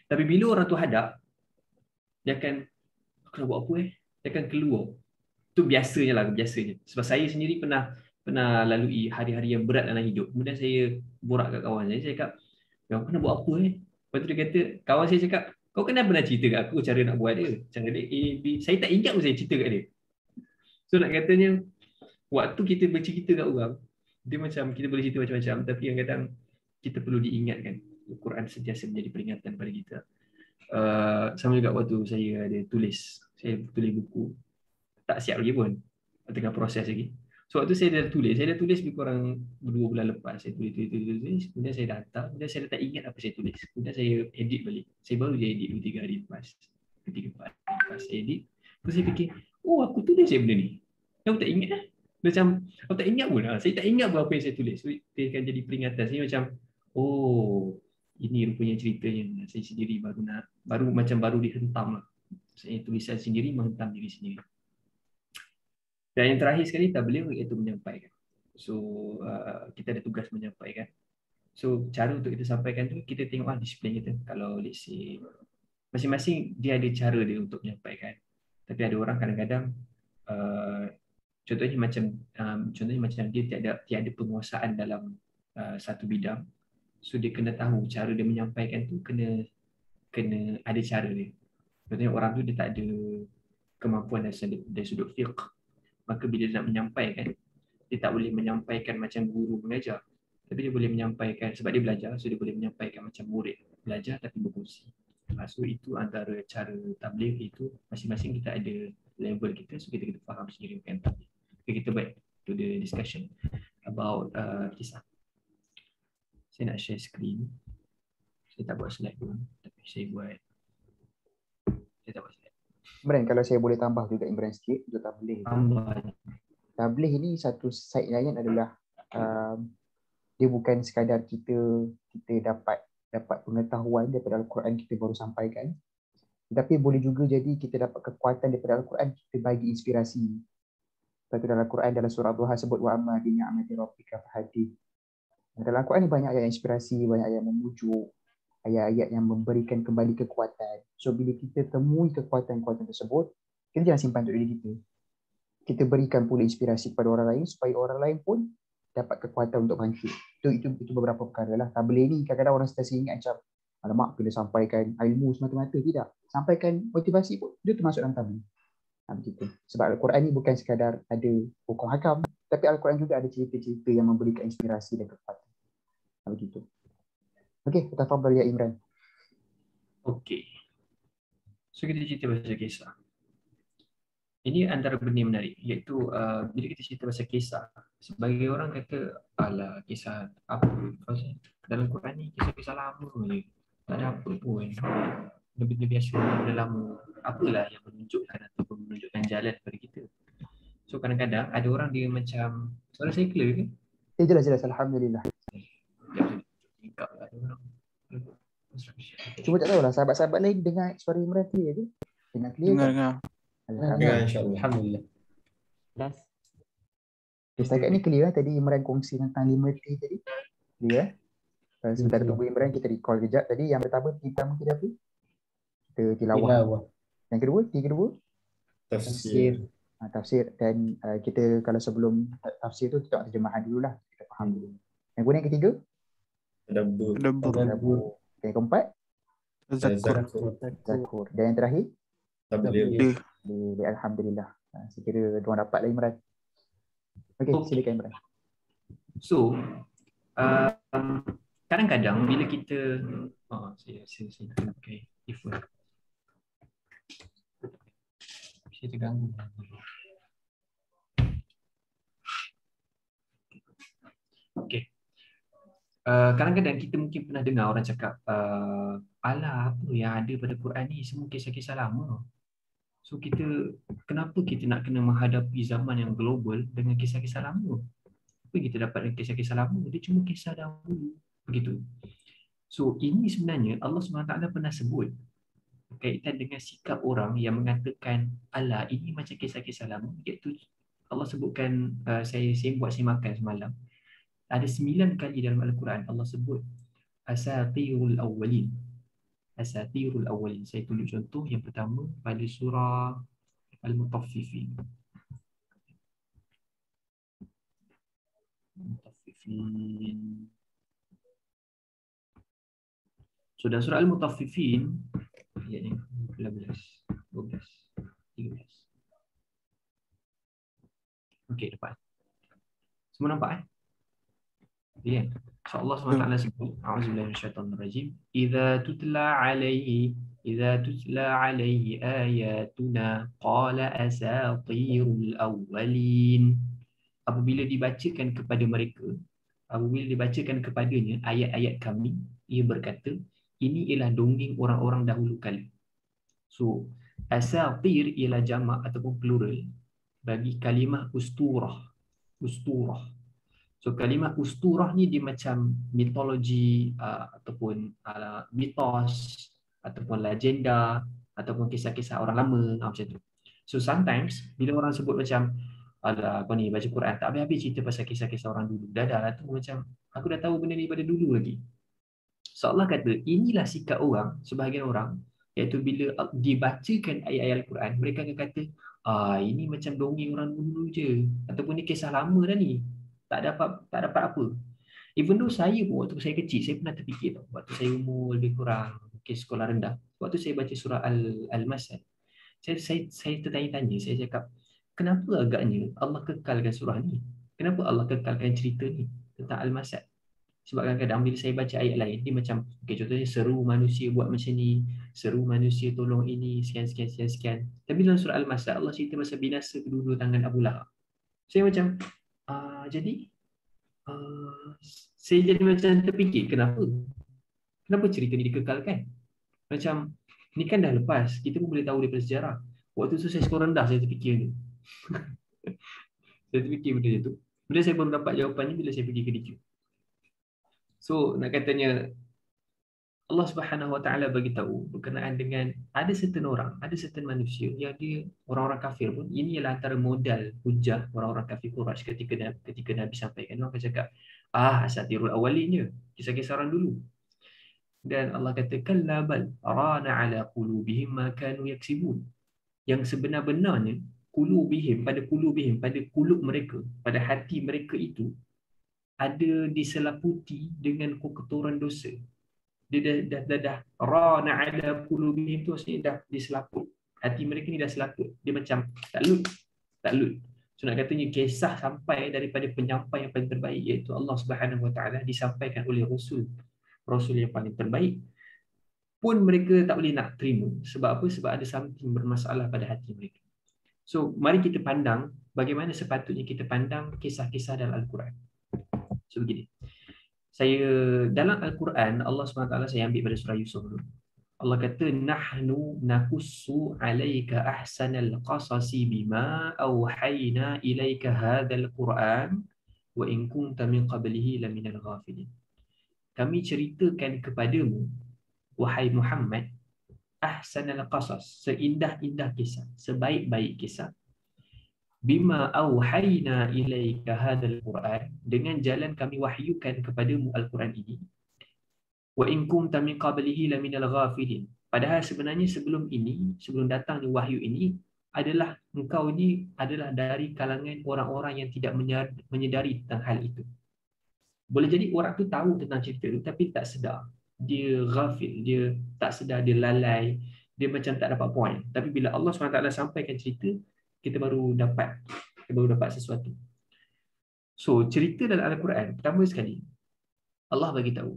Tapi bila orang tu hadap, dia akan, aku nak buat apa Dia akan keluar. Itu biasanya. Sebab saya sendiri pernah lalui hari-hari yang berat dalam hidup. Kemudian saya borak kat kawan saya cakap, aku nak buat apa Lepas tu dia kata, kawan saya cakap, kau kenapa nak cerita kat aku cara nak buat dia? Cara dia A, B. Saya tak ingat pun saya cerita kat dia. So nak katanya, waktu kita bercerita kat orang, dia macam kita boleh cerita macam-macam, tapi yang kadang kita perlu diingatkan. Al-Quran sentiasa menjadi peringatan pada kita. Sama juga waktu saya ada tulis buku. Tak siap lagi pun. Tengah proses lagi. So waktu saya dah tulis lebih kurang 2 bulan lepas. Saya tulis. Kemudian saya datang. Kemudian saya tak ingat apa saya tulis. Kemudian saya edit balik. Saya baru dia edit 2-3 hari lepas. 3-4 hari lepas saya edit. Terus saya fikir, aku tulis benda ni. Aku tak ingat Macam, aku tak ingat pun. Saya tak ingat pun apa yang saya tulis. So, dia akan jadi peringatan. Saya macam, ini rupanya ceritanya. Saya sendiri baru dihentam lah. Saya tulisan sendiri menghentam diri sendiri. Dan yang terakhir sekali tabligh iaitu menyampaikan. So kita ada tugas menyampaikan. So cara untuk kita sampaikan tu kita tengok disiplin kita. Kalau let's say masing-masing dia ada cara dia untuk menyampaikan. Tapi ada orang kadang-kadang Contohnya macam dia tiada penguasaan dalam satu bidang. So dia kena tahu cara dia menyampaikan tu kena ada cara dia. Contohnya orang tu dia tak ada kemampuan dari sudut fiqh. Maka bila dia nak menyampaikan, dia tak boleh menyampaikan macam guru mengajar. Tapi dia boleh menyampaikan, sebab dia belajar, so dia boleh menyampaikan macam murid belajar tapi berfungsi. So itu antara cara tabligh itu, masing-masing kita ada level kita, so kita faham sendiri kan tabligh. Okay, kita back to the discussion about kisah. Saya nak share screen. Saya tak buat slide pun, tapi saya tak buat slide. Imran, kalau saya boleh tambah juga Imran sikit untuk tabligh. Tabligh ni satu side lain adalah dia bukan sekadar kita dapat pengetahuan daripada Al-Quran kita baru sampaikan, tetapi boleh juga jadi kita dapat kekuatan daripada Al-Quran, kita bagi inspirasi. Lepas tu dalam Al-Quran, dalam surah Duha sebut wa amma bi ni'mati rabbika fahaddith. Dalam Al-Quran ni banyak ayat inspirasi, banyak ayat memujuk, ayat-ayat yang memberikan kembali kekuatan. So bila kita temui kekuatan-kekuatan tersebut, kita jangan simpan untuk diri kita. Kita berikan pula inspirasi kepada orang lain supaya orang lain pun dapat kekuatan untuk bangkit. Itu beberapa perkara lah. Tabligh ni kadang-kadang orang sentiasa ingat macam alamak bila sampaikan ilmu semata-mata, tidak. Sampaikan motivasi pun dia termasuk dalam tabligh. Begitu. Sebab Al-Quran ni bukan sekadar ada hukum hakam, tapi Al-Quran juga ada cerita-cerita yang memberikan inspirasi dan kekuatan. Begitu. Okey, tafadhal ya Imran. Okey. So kita cerita pasal kisah. Ini antara benda yang menarik, iaitu bila kita cerita pasal kisah, sebagai orang kata, alah kisah apa? Dalam Quran ni kisah-kisah lama je. Tak ada apa pun. Benda biasa, benda lama. Apalah yang menunjukkan ataupun menunjukkan jalan kepada kita. So kadang-kadang ada orang dia macam, suara saya clear ke? Jelas, alhamdulillah. Cuma tak tahulah sahabat-sahabat lain dengar suara Imran clear je. Dengar clear. Dengar. Alhamdulillah. InsyaAllah. Alhamdulillah. Last. Setakat ni clear lah. Tadi Imran kongsi tentang 5T tadi. Clear. Sebentar tunggu Imran, kita recall kejap. Tadi yang pertama, pertama kita apa? Kita tilawah. Yang kedua, Tafsir. tafsir. Dan kita kalau sebelum tafsir tu kita terjemahan dululah. Kita faham dulu. Yang kemudian yang ketiga? Tadabbur. Yang keempat? Zakur. Dan yang terakhir? Tabligh. Alhamdulillah. Saya kira diorang dapat lah Imran. Okey, silakan Imran. So, kadang-kadang bila kita saya pakai earphone. Saya terganggu. Okey. Kadang-kadang kita mungkin pernah dengar orang cakap alah apa yang ada pada Quran ni semua kisah-kisah lama. So kenapa kita nak kena menghadapi zaman yang global dengan kisah-kisah lama? Apa kita dapat dengan kisah-kisah lama? Dia cuma kisah dahulu. Begitu. So ini sebenarnya Allah SWT pernah sebut berkaitan dengan sikap orang yang mengatakan alah ini macam kisah-kisah lama. Iaitu Allah sebutkan, saya buat saya makan semalam. Ada 9 kali dalam Al-Quran Allah sebut asatirul awwalin. Asatirul awwalin. Saya tunjuk contoh yang pertama pada surah Al-Mutaffifin. So dalam surah Al-Mutaffifin ayat yang 11, 12, 13. Okey, dapat. Semua nampak Ya. So Allah SWT sebut, a'udzubillahi minasyaitonirrajim, idza tutla alaihi ayatuna qala asatirul awwalin. Apabila dibacakan kepada mereka, apabila dibacakan kepadanya ayat-ayat kami, ia berkata, ini ialah dongeng orang-orang dahulu kali. So, asatir ialah jamak ataupun plural bagi kalimah usturah. So kalimah usturah ni dia macam mitologi ataupun mitos ataupun legenda ataupun kisah-kisah orang lama macam tu. So sometimes bila orang sebut macam alah kau ni baca Quran tak habis-habis cerita pasal kisah-kisah orang dulu. Dah lah tu macam aku dah tahu benda ni pada dulu lagi. So Allah kata inilah sikap orang, sebahagian orang Iaitu bila dibacakan ayat-ayat Al-Quran, mereka akan kata, ini macam dongeng orang dulu je, ataupun ni kisah lama dah ni, tak dapat apa. Even though saya pun waktu saya kecil, saya pernah terfikir tau, waktu saya umur lebih kurang sekolah rendah, waktu saya baca surah Al-Masad, saya tertanya-tanya, saya cakap, kenapa agaknya Allah kekalkan surah ni? Kenapa Allah kekalkan cerita ni tentang Al-Masad? Sebab kadang-kadang bila saya baca ayat lain, dia macam, contohnya seru manusia buat macam ni, seru manusia tolong ini, sekian. Tapi dalam surah Al-Masad, Allah cerita pasal binasa kedua-dua tangan Abu Lahab. Saya macam, saya jadi macam terfikir, kenapa cerita ni dikekalkan? Macam, ni kan dah lepas, kita pun boleh tahu daripada sejarah. Waktu tu saya sekolah rendah, saya terfikir ni. Saya terfikir benda tu. Bila saya baru dapat jawapannya bila saya pergi ke DQ. So, nak katanya, Allah Subhanahu Wa Taala bagi tahu berkenaan dengan ada certain orang, ada certain manusia yang dia orang-orang kafir pun, ini ialah antara modal hujah orang-orang kafir Quraisy ketika Nabi sampaikan. Orang akan cakap, asatirul awwalin je, kisah-kisah orang dulu. Dan Allah kata, kalla bal rana ala qulubihim ma kanu yaksibun. Yang sebenar-benarnya qulubihim, pada kulub mereka, pada hati mereka itu ada diselaputi dengan kotoran dosa. Dia dah rana ala qulubihim tu maksudnya dah diselaput. Hati mereka ni dah selaput. Dia macam tak lut. So nak katanya kisah sampai daripada penyampai yang paling terbaik iaitu Allah Subhanahu Wa Taala disampaikan oleh Rasul yang paling terbaik pun mereka tak boleh nak terima. Sebab apa? Sebab ada something bermasalah pada hati mereka. So mari kita pandang bagaimana sepatutnya kita pandang kisah-kisah dalam Al-Quran. So begini, dalam Al-Quran Allah SWT, saya ambil pada surah Yusuf dulu. Allah kata, nahnu nakussu alaika ahsanal qasasi bima awhayna ilaika hadzal Quran wa in kunta min qablihi laminal ghafilin. Kami ceritakan kepadamu, wahai Muhammad, ahsanal qasas, seindah-indah kisah, sebaik-baik kisah, bima auhayna ilaika hadzal Quran, dengan jalan kami wahyukan kepadamu Al-Quran ini, wa in kunta min qablihi laminal ghafilin. Padahal sebenarnya sebelum datangnya wahyu ini engkau ini adalah dari kalangan orang-orang yang tidak menyedari tentang hal itu. Boleh jadi orang tu tahu tentang cerita itu tapi tak sedar. Dia ghafil, dia tak sedar, dia lalai, dia macam tak dapat point. Tapi bila Allah SWT sampaikan cerita, kita baru dapat sesuatu. So, cerita dalam Al-Quran, pertama sekali, Allah bagi tahu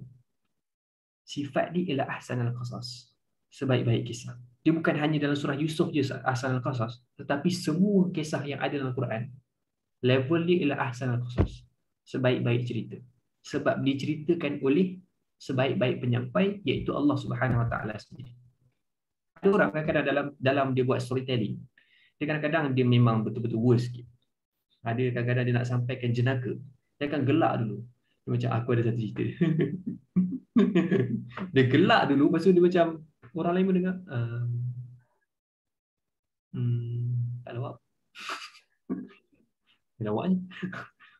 sifat dia ialah ahsanal qasas, sebaik-baik kisah. Dia bukan hanya dalam surah Yusuf je ahsanal qasas, tetapi semua kisah yang ada dalam Al-Quran, level dia ialah ahsanal qasas, sebaik-baik cerita. Sebab diceritakan oleh sebaik-baik penyampai, iaitu Allah Subhanahu Wa Taala sendiri. Ada orang kadang-kadang dalam dia buat storytelling, dia kadang-kadang dia memang betul-betul worst sikit. Ada kadang-kadang dia nak sampaikan jenaka, dia akan gelak dulu. Dia macam, aku ada satu cerita. Dia gelak dulu, lepas tu dia macam orang lain mendengar, tak lawak. Dia lawaknya.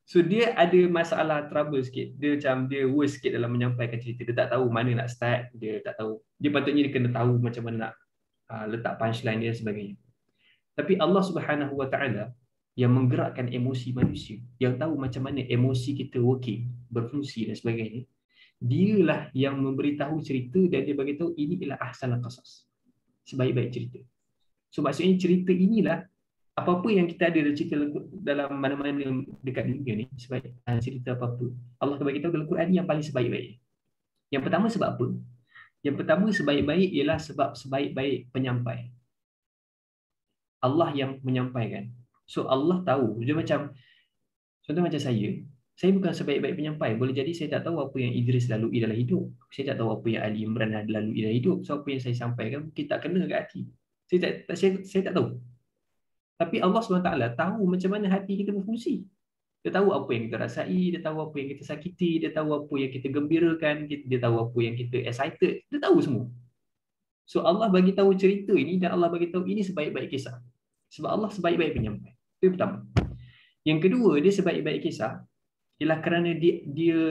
So dia ada masalah trouble sikit. Dia macam dia worst sikit dalam menyampaikan cerita. Dia tak tahu mana nak start, dia tak tahu. Dia patutnya dia kena tahu macam mana nak letak punchline dia dan sebagainya. Tapi Allah Subhanahu Wa Taala yang menggerakkan emosi manusia, yang tahu macam mana emosi kita working, berfungsi dan sebagainya, dialah yang memberitahu cerita dan dia bagi tahu ini ialah ahsanul qasas, sebaik-baik cerita. So maksudnya cerita inilah apa-apa yang kita ada cerita dalam mana-mana dekat dunia ni, sebaik cerita apa-apa, Allah bagi tahu dalam Quran ni yang paling sebaik-baik. Yang pertama sebab apa? Yang pertama sebaik-baik ialah sebab sebaik-baik penyampai. Allah yang menyampaikan. So Allah tahu, dia macam, contoh macam saya bukan sebaik-baik penyampai. Boleh jadi saya tak tahu apa yang Idris lalui dalam hidup. Saya tak tahu apa yang Ali Imran lalui dalam hidup. So apa yang saya sampaikan mungkin tak kena ke hati. Saya tak tahu. Tapi Allah SWT tahu macam mana hati kita berfungsi. Dia tahu apa yang kita rasai, dia tahu apa yang kita sakiti, dia tahu apa yang kita gembirakan, dia tahu apa yang kita excited. Dia tahu semua. So Allah bagi tahu cerita ini dan Allah bagi tahu ini sebaik-baik kisah. Sebab Allah sebaik-baik penyampai. Itu yang pertama. Yang kedua, dia sebaik-baik kisah ialah kerana dia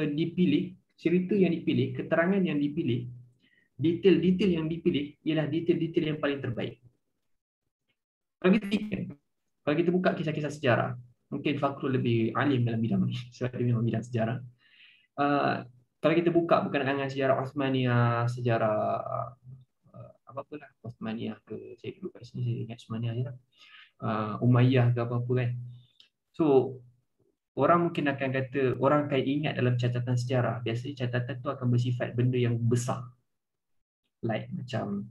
dipilih, cerita yang dipilih, keterangan yang dipilih detail-detail yang dipilih ialah detail-detail yang paling terbaik. Kalau kita buka kisah-kisah sejarah, mungkin Fakrul lebih alim dalam bidang ni sebab dia memang bidang sejarah. Kalau kita buka berkenaan dengan sejarah Osmaniyah, sejarah apa-apalah, Osmaniyah ke, saya duduk kat sini saya ingat Osmaniyah je lah, Umayyah ke apa-apa kan. So orang mungkin akan kata, orang akan ingat dalam catatan sejarah, biasanya catatan tu akan bersifat benda yang besar, like macam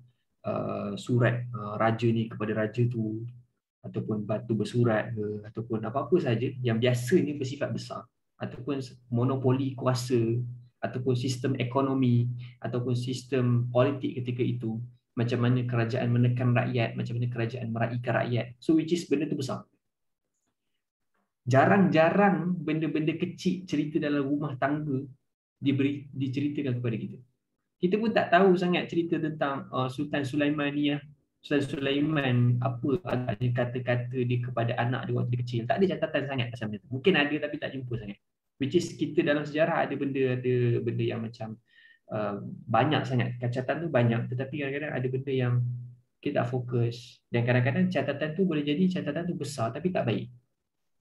surat raja ni kepada raja tu, ataupun batu bersurat ke, ataupun apa-apa saja yang biasanya bersifat besar, ataupun monopoli kuasa, ataupun sistem ekonomi, ataupun sistem politik ketika itu, macam mana kerajaan menekan rakyat, macam mana kerajaan meraihkan rakyat. So which is benda tu besar. Jarang-jarang benda-benda kecil cerita dalam rumah tangga diceritakan kepada kita. Kita pun tak tahu sangat cerita tentang Sultan Sulaimaniyah. Sultan Sulaiman apa agaknya kata-kata dia kepada anak dia waktu dia kecil. Tak ada catatan sangat pasal benda tu. Mungkin ada tapi tak jumpa sangat. Which is kita dalam sejarah ada benda yang macam banyak sangat. Catatan tu banyak, tetapi kadang-kadang ada benda yang kita tak fokus. Dan kadang-kadang catatan tu boleh jadi catatan tu besar tapi tak baik.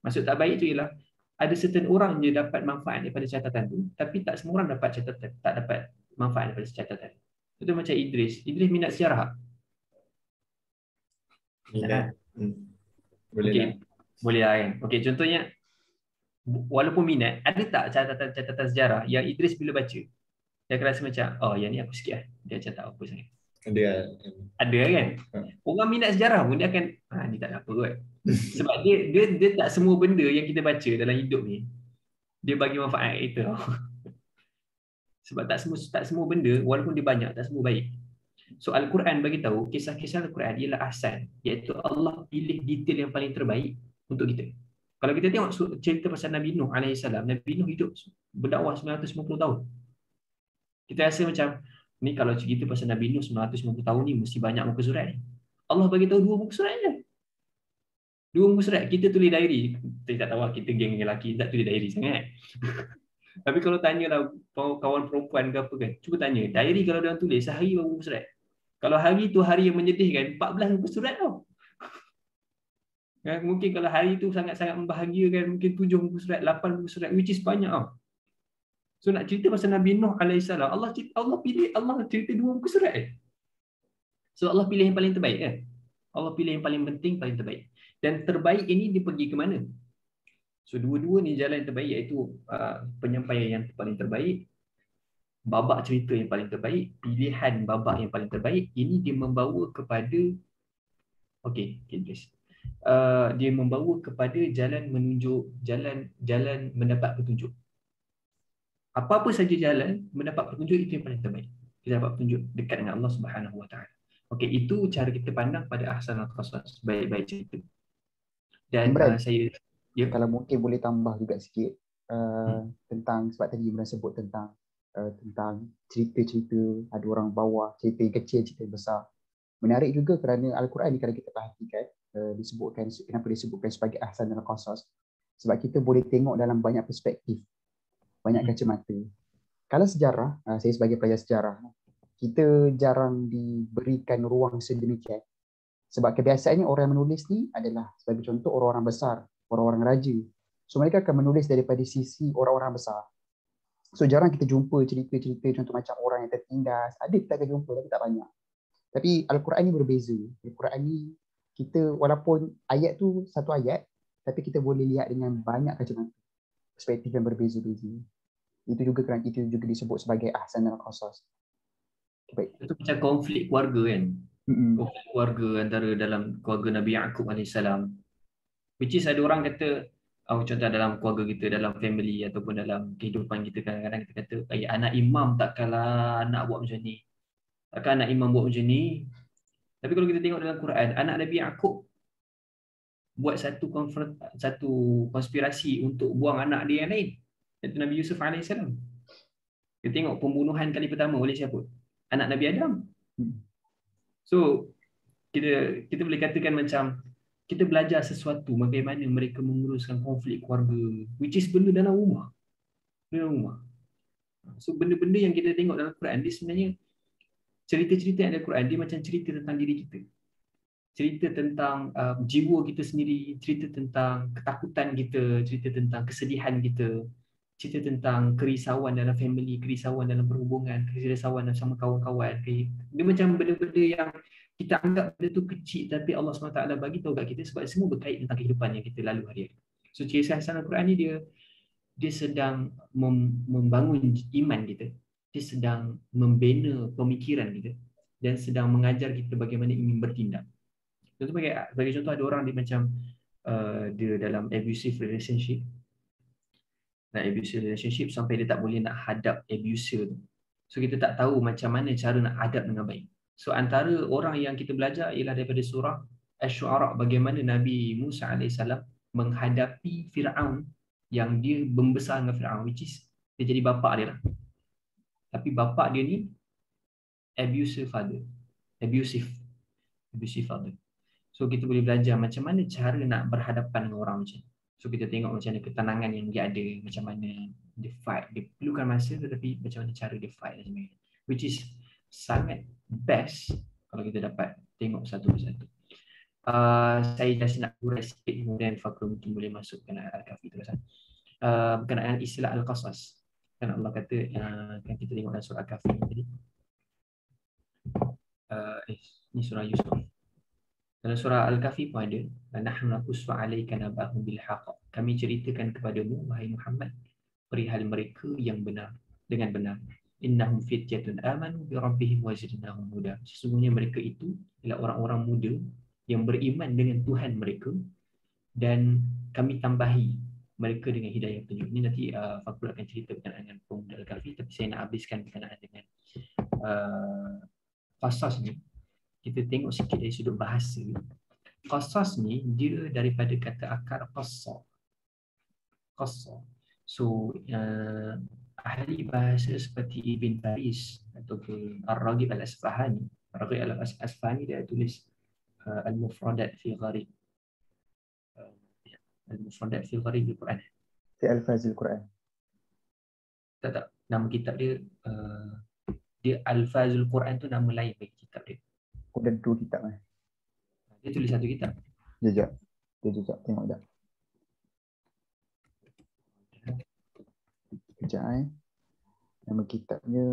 Maksud tak baik tu ialah ada certain orang je dapat manfaat daripada catatan tu, tapi tak semua orang dapat catatan, tak dapat manfaat daripada catatan. Itu macam Idris. Idris minat sejarah. Minat. Boleh okay. lah. Boleh lah kan. Okey, contohnya walaupun minat, ada tak catatan sejarah yang Idris bila baca dia akan rasa macam, oh yang ni aku sikit lah. Dia macam tak apa sangat. Ada kan? Orang minat sejarah pun dia akan, ni tak ada apa kot. Sebab dia tak semua benda yang kita baca dalam hidup ni dia bagi manfaat kat kita. Sebab tak semua benda walaupun dia banyak, tak semua baik. So Al-Quran bagi tahu kisah-kisah Al-Quran ialah ahsan, iaitu Allah pilih detail yang paling terbaik untuk kita. Kalau kita tengok cerita pasal Nabi Nuh AS, Nabi Nuh hidup berdakwah 950 tahun. Kita rasa macam ni kalau cerita pasal Nabi Nuh 950 tahun ni mesti banyak muka surat ni. Allah bagi tahu 2 muka surat je. 2 muka surat. Kita tulis diary. Kita tak tahu kita geng lelaki tak tulis diary sangat. Tapi kalau tanyalah kawan perempuan ke apa kan, cuba tanya, diary kalau dia tulis sehari berapa muka surat? Kalau hari tu hari yang menyedihkan, 14 muka surat tau. Mungkin kalau hari tu sangat-sangat membahagiakan, mungkin 7 muka surat, 8 muka surat, which is banyak tau. So nak cerita pasal Nabi Nuh AS, Allah cerita 2 muka surat So Allah pilih yang paling terbaik kan. Allah pilih yang paling penting, paling terbaik. Dan terbaik ini dia pergi ke mana? So dua-dua ni jalan yang terbaik, iaitu penyampaian yang paling terbaik, babak cerita yang paling terbaik, pilihan babak yang paling terbaik. Ini dia membawa kepada dia membawa kepada jalan menunjuk, jalan mendapat petunjuk. Apa-apa saja jalan mendapat petunjuk, itu yang paling terbaik. Kita dapat petunjuk dekat dengan Allah Subhanahu Wa Taala. Okey, itu cara kita pandang pada ahsanul qasas, baik-baik cerita. Dan saya kalau mungkin boleh tambah juga sikit tentang, sebab tadi Imran sebut tentang cerita-cerita, ada orang bawa cerita yang kecil, cerita yang besar. Menarik juga kerana Al-Quran ni kalau kita perhatikan disebutkan, kenapa disebutkan sebagai ahsanul qasas, sebab kita boleh tengok dalam banyak perspektif, banyak kacamata. Kalau sejarah, saya sebagai pelajar sejarah, kita jarang diberikan ruang sedemikian. Sebab kebiasaannya orang yang menulis ni adalah, sebagai contoh, orang-orang besar, orang-orang raja. So mereka akan menulis daripada sisi orang-orang besar. So jarang kita jumpa cerita-cerita contoh macam orang yang tertindas. Ada kita akan jumpa tapi tak banyak. Tapi Al-Quran ni berbeza. Al-Quran ni kita walaupun ayat tu satu ayat, tapi kita boleh lihat dengan banyak kacamata, perspektif yang berbeza-beza. Itu juga disebut sebagai ahsanul qasas. Baik. Itu macam konflik keluarga kan. Konflik keluarga antara dalam keluarga Nabi Yaqub AS. Which is ada orang kata, contoh dalam keluarga kita, dalam family ataupun dalam kehidupan kita, kadang-kadang kita kata, anak imam takkanlah anak buat macam ni. Takkan anak imam buat macam ni. Tapi kalau kita tengok dalam Quran, anak Nabi Yaqub buat satu konspirasi untuk buang anak dia yang lain, iaitu Nabi Yusuf AS. Kita tengok pembunuhan kali pertama oleh siapa? Anak Nabi Adam. So kita boleh katakan macam kita belajar sesuatu bagaimana mereka menguruskan konflik keluarga, which is benda dalam rumah. So benda-benda yang kita tengok dalam Quran dia sebenarnya cerita-cerita yang ada Quran dia macam cerita tentang diri kita. Cerita tentang jiwa kita sendiri, cerita tentang ketakutan kita, cerita tentang kesedihan kita, cerita tentang kerisauan dalam family, kerisauan dalam perhubungan, kerisauan sama kawan-kawan. Dia macam benda-benda yang kita anggap benda tu kecil tapi Allah SWT bagi tahu kat kita sebab semua berkait tentang kehidupan yang kita lalui hari-hari. So ciri khas Al-Quran ni dia sedang membangun iman kita. Dia sedang membina pemikiran kita dan sedang mengajar kita bagaimana ingin bertindak. Contoh bagi contoh ada orang dia macam dia dalam abusive relationship. Abusive relationship sampai dia tak boleh nak hadap abuser tu. So kita tak tahu macam mana cara nak hadap dengan baik. So antara orang yang kita belajar ialah daripada surah Asy-Syu'ara bagaimana Nabi Musa AS menghadapi Firaun yang dia membesar dengan Firaun, which is dia jadi bapa dia lah. Tapi bapa dia ni abusive father. So kita boleh belajar macam mana cara nak berhadapan dengan orang macam ni. So kita tengok macam mana ketenangan yang dia ada, macam mana dia fight. Dia perlukan masa tetapi macam mana cara dia fight dan sebagainya. Which is sangat best kalau kita dapat tengok satu persatu. Saya just nak urai sikit kemudian Fakrul mungkin boleh masuk ke Al-Kahfi terus. Berkenaan istilah Al-Qasas. Kan Allah kata, kan kita tengok dalam surah Al-Kahfi tadi. Ni surah Yusuf. Dalam surah Al-Kahfi pun ada, nahnu naqussu 'alaika naba'ahum bil haqq. Kami ceritakan kepadamu wahai Muhammad perihal mereka yang benar dengan benar. Innahum fityatun amanu bi rabbihim wa zidnahum huda. Sesungguhnya mereka itu adalah orang-orang muda yang beriman dengan Tuhan mereka dan kami tambahi mereka dengan hidayah petunjuk. Ini nanti Fakrul akan cerita berkenaan dengan pemuda Al-Kahfi, tapi saya nak habiskan berkenaan dengan qasas ni. Kita tengok sikit dari sudut bahasa. Qasas ni dia daripada kata akar qassa. So ahli bahasa seperti Ibn Faris ataupun Ar-Raghib Al-Asfahani. Ar-Raghib Al-Asfahani dia tulis Al-Mufradat fi Gharib. Al-Mufradat fi Gharib Al-Quran. Fi Al-Fazil Quran. Tak. Nama kitab dia dia Al-Fazil Quran tu nama lain bagi kitab dia. Ada dua kitab kan? Dia tulis satu kitab. Dia jejak. Tengok dah. Sekejap Nama kitabnya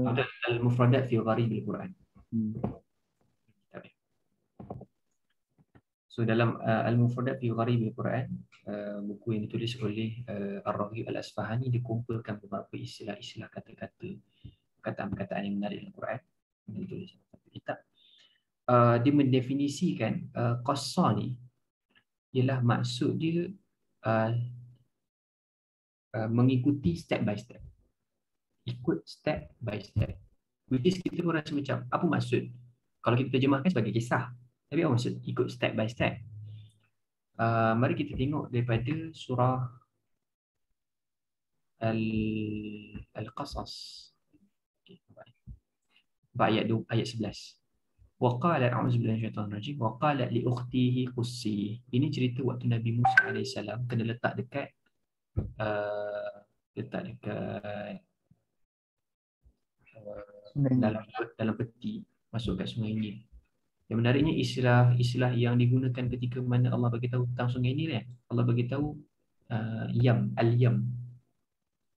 Al-Mufradat fi Gharib Al-Quran. So dalam Al-Mufradat fi Gharib Al-Quran, buku yang ditulis oleh Ar-Raghib Al-Asfahani, dikumpulkan beberapa istilah-istilah kata-kata, perkataan-perkataan yang menarik dalam Quran. Dia ditulis dalam satu kitab. Dia mendefinisikan qassa ni ialah maksud dia mengikuti step by step. Ikut step by step. Which is kita pun rasa macam apa maksud? Kalau kita terjemahkan sebagai kisah. Tapi apa maksud ikut step by step? Mari kita tengok daripada surah Al-Qasas. Ayat 11. Waqalat a'udzubillahi minasyaitonir rajim waqalat li ukhtihi qussi. Ini cerita waktu Nabi Musa AS kena letak dekat dalam peti masuk kat sungai Nil. Yang menariknya istilah yang digunakan ketika mana Allah bagi tahu tentang sungai Nil kan. Allah bagi tahu al-yam.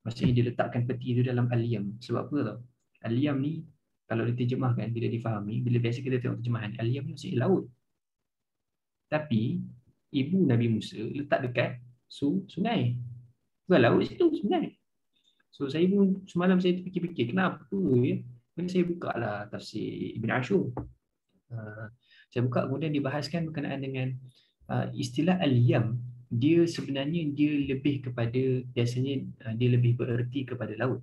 Maksudnya dia letakkan peti itu dalam al-yam. Sebab apa tau? Al-yam ni kalau diterjemahkan, bila difahami, bila biasa kita tengok terjemahan, al-yam ni maksudnya laut. Tapi ibu Nabi Musa letak dekat sungai. Bukan laut situ, sungai. So saya pun semalam saya terfikir-fikir kenapa ya? Kemudian saya buka lah tafsir Ibn Ashur. Saya buka kemudian dibahaskan berkenaan dengan istilah al-yam. Dia sebenarnya dia lebih kepada, biasanya dia lebih bererti kepada laut.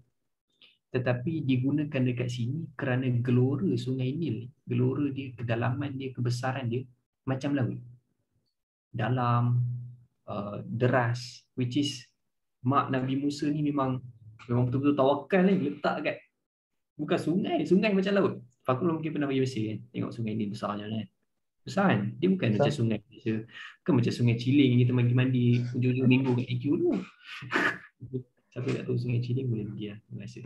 Tetapi digunakan dekat sini kerana gelora sungai Nil, gelora dia, kedalaman dia, kebesaran dia macam laut. Dalam, deras, which is mak Nabi Musa ni memang betul-betul tawakal ni, letak kat bukan sungai macam laut. Fakrul mungkin pernah pergi Mesir kan, tengok sungai ni besarnya kan. Besar kan? Dia bukan macam sungai Malaysia. Bukan macam sungai Ciling kita mandi hujung-hujung minggu kat IQ tu. Siapa tak tahu sungai Ciling boleh pergi lah. Terima kasih.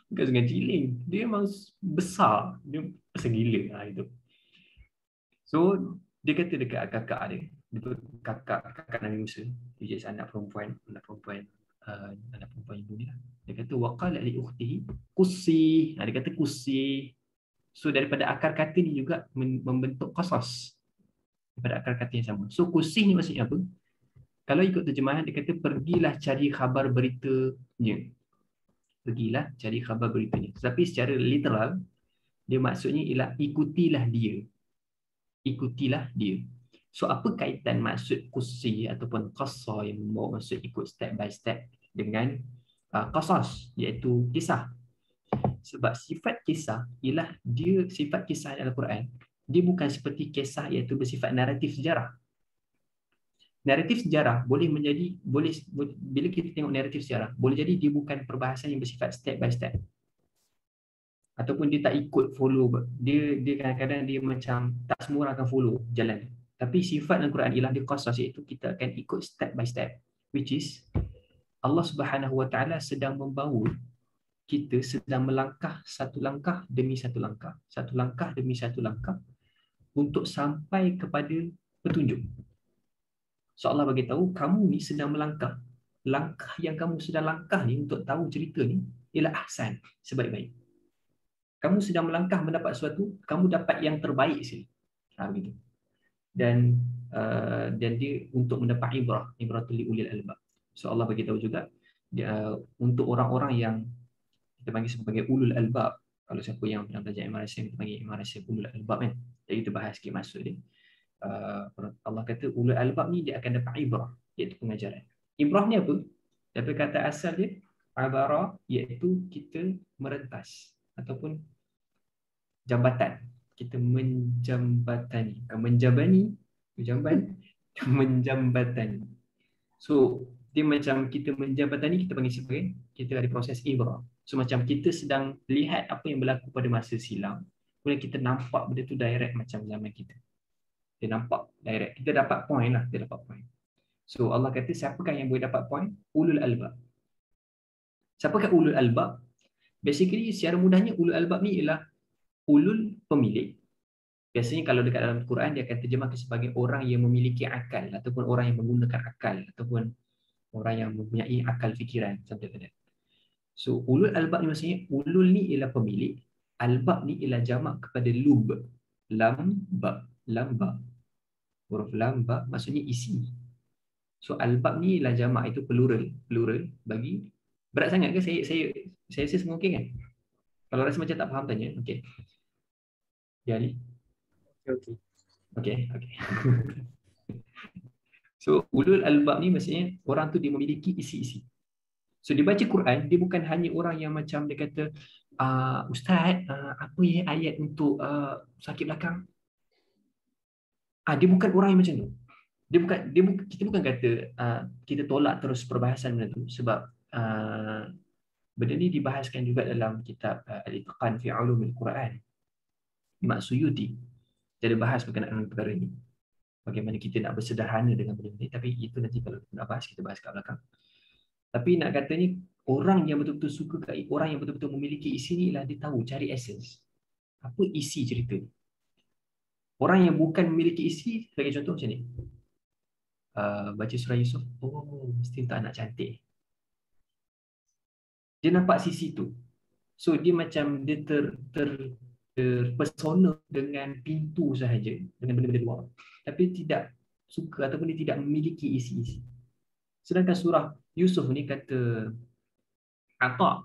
Bukan sungai Ciling. Dia memang besar. Dia besar gila itu. So, dia kata dekat kakak dia. Dia tu kakak Nabi Musa. Dia jadi anak perempuan ibu ni lah. Dia kata waqala li ukhtihi qussi. Dia kata qussi. So daripada akar kata ni juga membentuk qasas. Daripada akar kata yang sama. So qussi ni maksudnya apa? Kalau ikut terjemahan dia kata pergilah cari khabar beritanya. Pergilah cari khabar beritanya. Tetapi secara literal dia maksudnya ialah ikutilah dia. Ikutilah dia. So apa kaitan maksud qussi ataupun qassa yang membawa maksud ikut step by step dengan qasas iaitu kisah. Sebab sifat kisah ialah dia sifat kisah dalam Al-Quran. Dia bukan seperti kisah iaitu bersifat naratif sejarah. Naratif sejarah boleh bila kita tengok naratif sejarah boleh jadi dia bukan perbahasan yang bersifat step by step. Ataupun dia tak ikut follow, dia kadang-kadang dia macam tak semua orang akan follow jalan. Tapi sifat Al-Quran ialah dia qasas iaitu kita akan ikut step by step, which is Allah Subhanahu Wa Taala sedang membawa kita sedang melangkah satu langkah demi satu langkah demi satu langkah untuk sampai kepada petunjuk. So Allah bagi tahu kamu ni sedang melangkah. Langkah yang kamu sedang langkah ni untuk tahu cerita ni ialah ahsan, sebaik-baik. Kamu sedang melangkah mendapat sesuatu, kamu dapat yang terbaik sekali. Begitu. Dan dia untuk mendapat ibratul li ulil albab. So Allah bagi tahu juga untuk orang-orang yang kita panggil sebagai ulul albab. Kalau siapa yang pernah belajar MRSM, kita panggil MRSM ulul albab kan. Jadi kita bahas sikit maksud dia. Allah kata ulul albab ni dia akan dapat ibrah, iaitu pengajaran. Ibrah ni apa? Daripada kata asal dia abara, iaitu kita merentas ataupun jambatan. Kita menjambatani, menjambatani. So dia macam kita menjambatani, kita panggil sebagai kita ada proses ibrah. So macam kita sedang lihat apa yang berlaku pada masa silam, kemudian kita nampak benda tu direct macam zaman kita. Dia nampak direct. Kita dapat point lah. Dia dapat point. So Allah kata siapakah yang boleh dapat point? Ulul albab. Siapakah ulul albab? Basically secara mudahnya ulul albab ni ialah ulul pemilik. Biasanya kalau dekat dalam Quran dia akan terjemahkan sebagai orang yang memiliki akal ataupun orang yang menggunakan akal ataupun orang yang mempunyai akal fikiran, something like that. So ulul albab ni maksudnya ulul ni ialah pemilik, albab ni ialah jamak kepada lub. Lam ba. Huruf lam ba maksudnya isi. So albab ni ialah jamak, itu plural bagi berat sangat ke saya rasa semua okey kan? Kalau rasa macam tak faham tanya. Okey. Ya Ali. Okey. So ulul albab ni maksudnya orang tu dia memiliki isi-isi. So dia baca Quran, dia bukan hanya orang yang macam dia kata ustaz, apa ya ayat untuk sakit belakang? Dia bukan orang yang macam tu. Kita bukan kata kita tolak terus perbahasan benda tu sebab benda ni dibahaskan juga dalam kitab Al-Itqan fi Ulumil Quran. Imam Suyuti dia bahas berkenaan perkara ini. Bagaimana kita nak bersederhana dengan benda ni, tapi itu nanti kalau kita nak bahas, kita bahas kat belakang. Tapi nak katanya orang yang betul-betul suka, orang yang betul-betul memiliki isi ni lah dia tahu cari essence. Apa isi cerita ni? Orang yang bukan memiliki isi, sebagai contoh macam ni. Baca surah Yusuf, mesti untuk anak cantik. Dia nampak sisi tu. So dia macam dia terpesona dengan pintu sahaja, dengan benda-benda luar. Tapi tidak suka ataupun dia tidak memiliki isi-isi. Sedangkan surah Yusuf ni kata Ata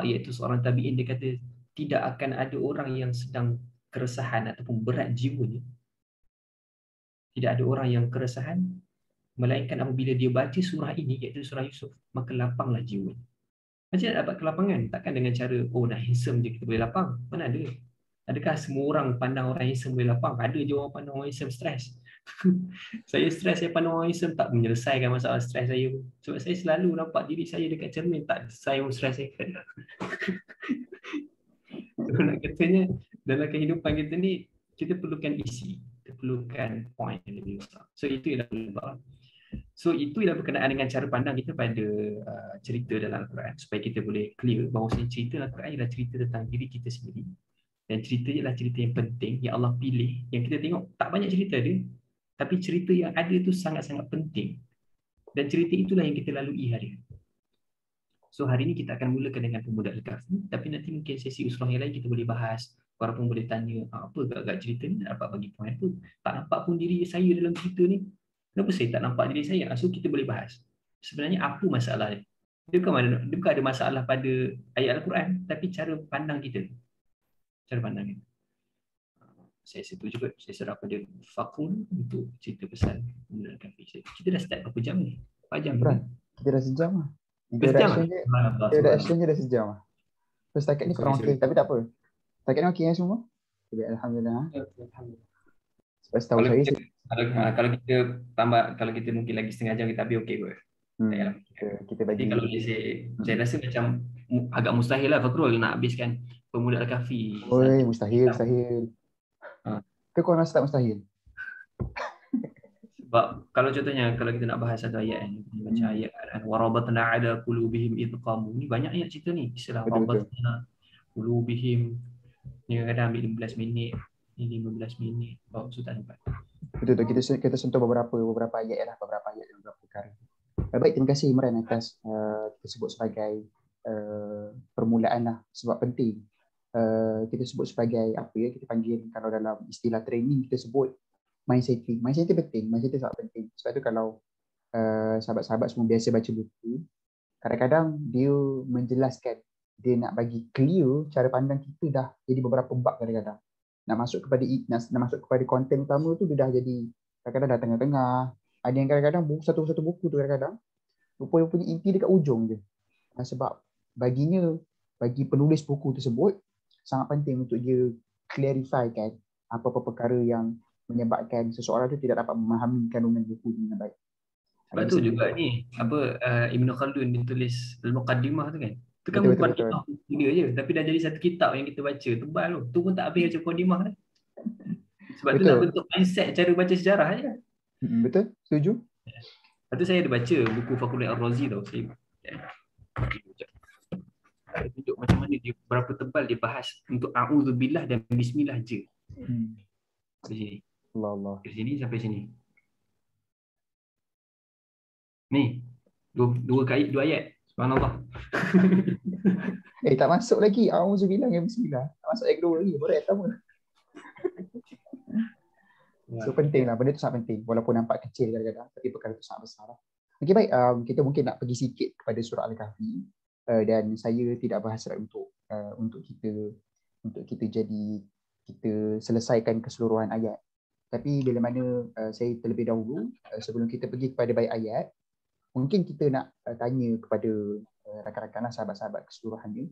iaitu seorang tabi'in, dia kata tidak akan ada orang yang sedang keresahan ataupun berat jiwanya. Tidak ada orang yang keresahan melainkan apabila dia baca surah ini iaitu surah Yusuf, maka lapanglah jiwa. Macam nak dapat kelapangan? Takkan dengan cara nak handsome je kita boleh lapang. Mana ada? Adakah semua orang pandang orang handsome boleh lapang? Ada je orang pandang orang handsome stres. Saya stres, saya pandang orang handsome tak menyelesaikan masalah stres saya. Sebab saya selalu nampak diri saya dekat cermin, tak saya pun stres saya. So, nak katanya dalam kehidupan kita ni kita perlukan isi, kita perlukan point yang lebih besar. So itu ialah ulul albab. So itu ialah berkenaan dengan cara pandang kita pada cerita dalam Al-Quran, supaya kita boleh clear bahawa cerita Al-Quran ialah cerita tentang diri kita sendiri, dan cerita ialah cerita yang penting yang Allah pilih, yang kita tengok tak banyak cerita dia, tapi cerita yang ada tu sangat-sangat penting, dan cerita itulah yang kita lalui hari ini. So hari ini kita akan mulakan dengan Pemuda Al-Kahfi, tapi nanti mungkin sesi usrah yang lain kita boleh bahas, korang pun boleh tanya apa agak-agak cerita ni, dapat bagi point apa, tak nampak pun diri saya dalam cerita ni, kenapa saya tak nampak diri saya? So kita boleh bahas sebenarnya apa masalah dia. Dia bukan ada masalah pada ayat Al-Quran, tapi cara pandang kita, cara pandang kita. Saya setuju juga, saya serah pada Fakun untuk cerita pasal Pemuda Al-Kahfi. Kita dah start berapa jam ni? 4 jam Berat. ni? Kita dah sejam lah. Sejam lah? Introduction je dah sejam lah. Terus setakat ni kurang okey, tapi tak apa. Setakat ni okey ya semua? Jadi Alhamdulillah. Sebab setahu Kalau saya kita, kalau kita tambah, kalau kita mungkin lagi setengah jam kita habis okey kot. kita Jadi bagi kalau saya rasa macam agak mustahil lah Fakrul nak habiskan Pemuda Al-Kahfi. Oi, mustahil. Ke kau rasa tak mustahil? Sebab kalau contohnya kalau kita nak bahas satu ayat ni, baca ayat warabatna ala qulubihim idh qamu, ni banyak ayat cerita ni, istilah warabatna qulubihim ni kadang ambil 15 minit, ni 15 minit. So tak sempat. Betul, kita sentuh beberapa ayat lah, beberapa ayat dan beberapa perkara. Baik, terima kasih Imran atas kita sebut sebagai permulaan lah, sebab penting. Kita sebut sebagai apa ya, kita panggil kalau dalam istilah training kita sebut mindsetting. Mindsetting penting, mindsetting sangat penting. Sebab tu kalau sahabat-sahabat semua biasa baca buku, kadang-kadang dia menjelaskan, dia nak bagi clear cara pandang kita dah jadi beberapa bab kadang-kadang. Nak masuk kepada konten utama tu dia dah jadi kadang-kadang dah tengah-tengah. Ada yang kadang-kadang buku satu buku tu kadang-kadang punya inti dekat ujung je. Sebab bagi penulis buku tersebut sangat penting untuk dia clarify kan apa-apa perkara yang menyebabkan seseorang tu tidak dapat memahami kandungan buku dengan baik. Sebab tu juga ni Ibn Khaldun dia tulis Al-Muqaddimah tu kan. Tu kan muqaddimah dia je, tapi dah jadi satu kitab yang kita baca tebal tu. Tu pun tak habis baca muqaddimah kan. Sebab tu nak bentuk mindset cara baca sejarah je. Betul, setuju. Lepas tu saya ada baca buku Fakhruddin Ar-Razi tau. Saya tunjuk macam mana dia, berapa tebal dia bahas untuk a'udzubillah dan bismillah je. Di sini. Allah. Dari sini sampai sini. Ni. Dua ayat. Subhanallah. Tak masuk lagi a'udzubillah dengan bismillah. Tak masuk ayat kedua lagi, baru ayat pertama. So penting lah, benda tu sangat penting. Walaupun nampak kecil kadang-kadang, tapi perkara tu sangat besar lah. Okay, baik. Kita mungkin nak pergi sikit kepada surah Al-Kahfi. Dan saya tidak berhasrat untuk kita selesaikan keseluruhan ayat. Tapi bila mana saya terlebih dahulu, sebelum kita pergi kepada baik ayat, mungkin kita nak tanya kepada rakan-rakan sahabat-sahabat keseluruhannya.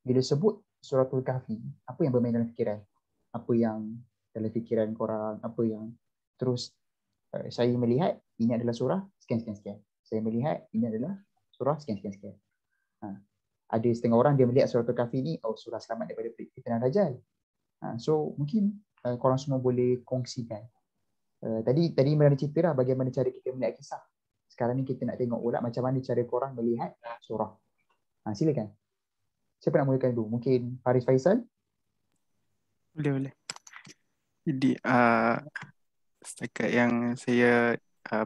Bila sebut suratul Kahfi, apa yang bermain dalam fikiran? Apa yang dalam fikiran korang? Apa yang terus saya melihat ini adalah surah sekian. Saya melihat ini adalah surah sekian. Ada setengah orang dia melihat suratul Kahfi ni, surah selamat daripada fitnah Dajjal. So mungkin korang semua boleh kongsikan. Tadi Imran cerita dah bagaimana cara kita melihat kisah. Sekarang ni kita nak tengok pula macam mana cara korang melihat surah. Silakan. Siapa nak mulakan dulu? Mungkin Faris Faisal? Boleh. Jadi setakat yang saya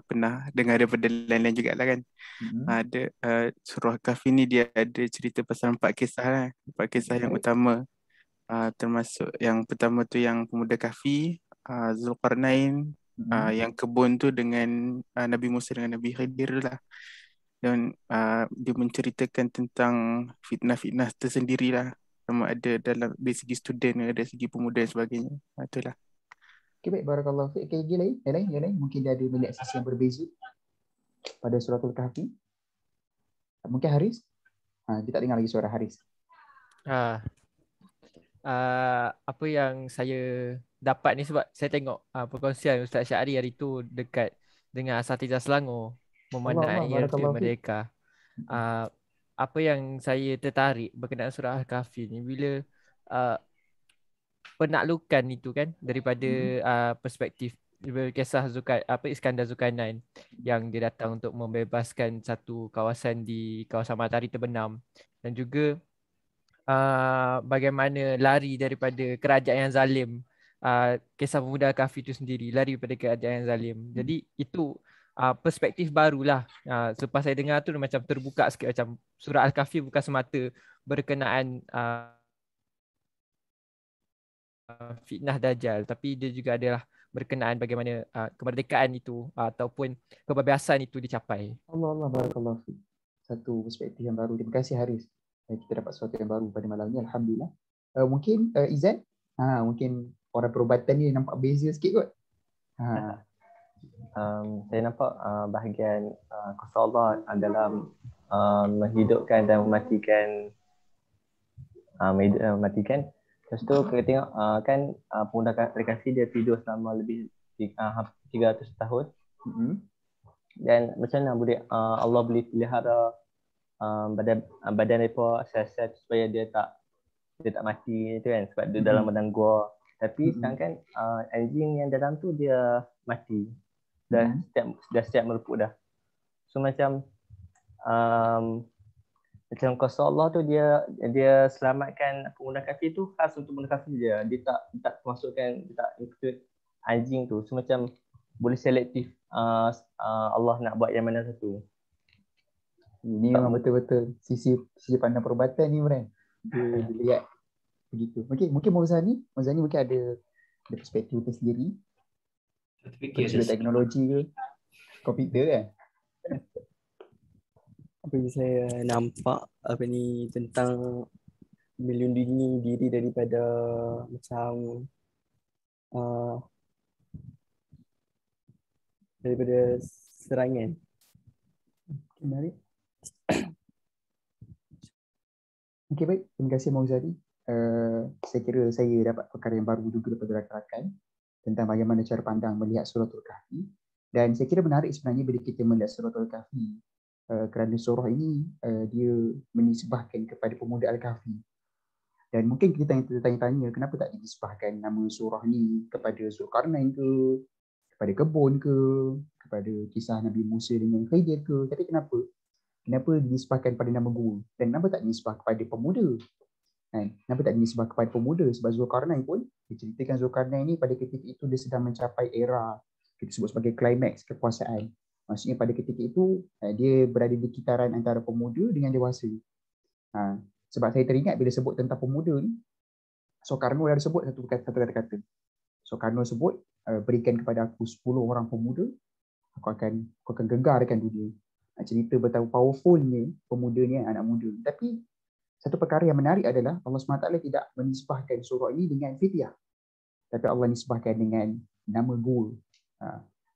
pernah dengar daripada lain-lain juga lah kan. Ada surah Kahfi ni dia ada cerita pasal 4 kisah lah. 4 kisah yang utama. Termasuk yang pertama tu yang Pemuda Kahfi, Zulkarnain, yang kebun tu dengan Nabi Musa dengan Nabi Khidir lah. Dan dia menceritakan tentang fitnah-fitnah tersendiri lah. Sama ada dari segi student, ada segi pemuda dan sebagainya. Itulah. Okay, baik. Barakallahu fiik. Okay, yang lain. Mungkin dia ada melihat sisi yang berbeza pada suratul Kahfi. Mungkin Haris? Kita tak dengar lagi suara Haris. Apa yang saya dapat ni sebab saya tengok perkongsian Ustaz Syahri hari tu dekat dengan Asatizah Selangor memanai Hari Merdeka. Apa yang saya tertarik berkenaan surah Al-Kahfi ni bila penaklukan itu kan daripada perspektif kisah Iskandar Zulkarnain yang dia datang untuk membebaskan satu kawasan di kawasan Matahari Terbenam, dan juga bagaimana lari daripada kerajaan yang zalim. Kisah pemuda Al-Kahfi itu sendiri lari daripada kerajaan yang zalim. Jadi itu perspektif barulah. Selepas saya dengar tu macam terbuka sikit, macam surah Al-Kahfi bukan semata berkenaan fitnah Dajjal, tapi dia juga adalah berkenaan bagaimana kemerdekaan itu ataupun kebebasan itu dicapai. Allah barakallahu fiik. Satu perspektif yang baru. Terima kasih Haris. Kita dapat sesuatu yang baru pada malam ni, alhamdulillah. Mungkin Izan, mungkin orang perubatan ni nampak beza sikit kot. Saya nampak bahagian kuasa Allah dalam menghidupkan dan mematikan. Lepas tu kita tengok kan pemuda aplikasi dia tidur selama lebih 300 tahun. Dan macam mana boleh Allah boleh pelihara badan mereka sihat supaya dia tak mati tu kan, sebab dia dalam badan gua. Tapi sekarang kan anjing yang dalam tu dia mati. Dah siap melepuk dah. So macam kuasa Allah tu dia selamatkan pemuda kafir tu khas untuk pemuda kafir dia. Dia tak masukkan, dia tak include anjing tu. So macam boleh selektif Allah nak buat yang mana satu. Ini memang betul-betul sisi pandang perubatan ni, Imran. Dia lihat begitu. Okey, mungkin Mauzani mungkin ada perspektif tersendiri. Dari teknologi ke komputer kan. Apa yang saya nampak tentang melindungi diri daripada macam daripada serangan. Menarik. Okey, baik. Terima kasih Mauzani. Saya kira saya dapat perkara yang baru juga daripada rakan-rakan tentang bagaimana cara pandang melihat Suratul Kahfi. Dan saya kira menarik sebenarnya bila kita melihat Suratul Kahfi, kerana surah ini dia menisbahkan kepada pemuda Al-Kahfi. Dan mungkin kita tanya-tanya kenapa tak dinisbahkan nama surah ni kepada Zulkarnain ke, kepada kebun ke, kepada kisah Nabi Musa dengan Khidir ke. Tapi kenapa dinisbahkan pada nama guru, dan kenapa tak dinisbah kepada pemuda? Kenapa tak dinisbah kepada pemuda? Sebab Zulkarnain pun diceritakan Zulkarnain ni pada ketika itu dia sedang mencapai era kita sebut sebagai klimaks kekuasaan. Maksudnya pada ketika itu dia berada di kitaran antara pemuda dengan dewasa. Sebab saya teringat bila sebut tentang pemuda ni, Soekarno dah sebut satu kata-kata. Soekarno sebut, berikan kepada aku 10 orang pemuda, aku akan gegarkan dunia. Cerita betapa powerfulnya pemuda ni, anak muda. Tapi satu perkara yang menarik adalah Allah SWT tidak menisbahkan surah ini dengan fityah, tapi Allah nisbahkan dengan nama gua.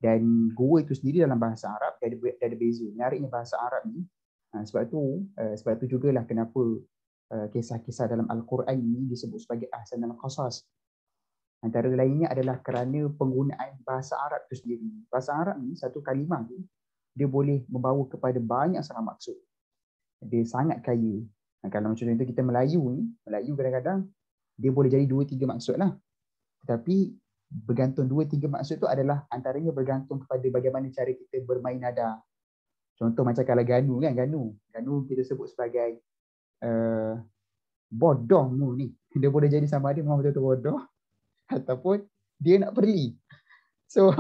Dan gua itu sendiri dalam bahasa Arab dia ada beza. Menariknya bahasa Arab ni, sebab tu jugalah kenapa kisah-kisah dalam Al-Quran ini disebut sebagai ahsan al-qasas. Antara lainnya adalah kerana penggunaan bahasa Arab itu sendiri. Bahasa Arab ni satu kalimah tu dia boleh membawa kepada banyak sangat maksud. Dia sangat kaya. Kalau macam contoh kita Melayu kadang-kadang dia boleh jadi 2-3 maksud lah. Tetapi bergantung 2-3 maksud tu adalah antaranya bergantung kepada bagaimana cara kita bermain nada. Contoh macam kalau Ganu kan, Ganu kita sebut sebagai bodohmu ni. Dia boleh jadi sama ada memang betul-betul bodoh ataupun dia nak perli. So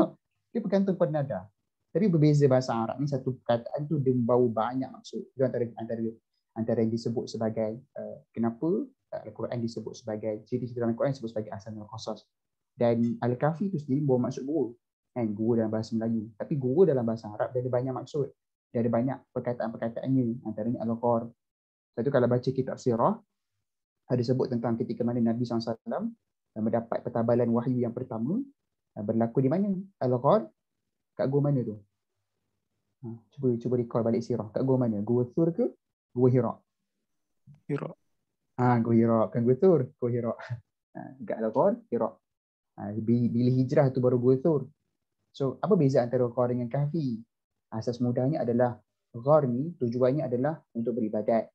dia bergantung pada nada. Tapi berbeza bahasa Arab ni, satu perkataan tu dia membawa banyak maksud. Itu antara yang disebut sebagai kenapa Al-Quran disebut sebagai cerita-cerita dalam Al-Quran disebut sebagai ahsan al-qasas. Dan Al-Kahfi itu sendiri bawa maksud gua. Gua dalam bahasa Melayu. Tapi gua dalam bahasa Arab dia ada banyak maksud. Dia ada banyak perkataan-perkataannya, antaranya al-ghar. Satu kalau baca kitab sirah ada sebut tentang ketika mana Nabi SAW mendapat pertabalan wahyu yang pertama, berlaku di mana? Al-ghar. Kat gua mana tu? Cuba recall balik sirah. Kat gua mana? Gua Thur ke? Gua Hira. Gua Hira. Kan Gua Thur, Gua Hira. Dekat Al-Ghar, Hira. Bila hijrah tu baru Gua Thur. So, apa beza antara Ghar dengan Kahfi? Asas mudahnya adalah Ghar ni tujuannya adalah untuk beribadat.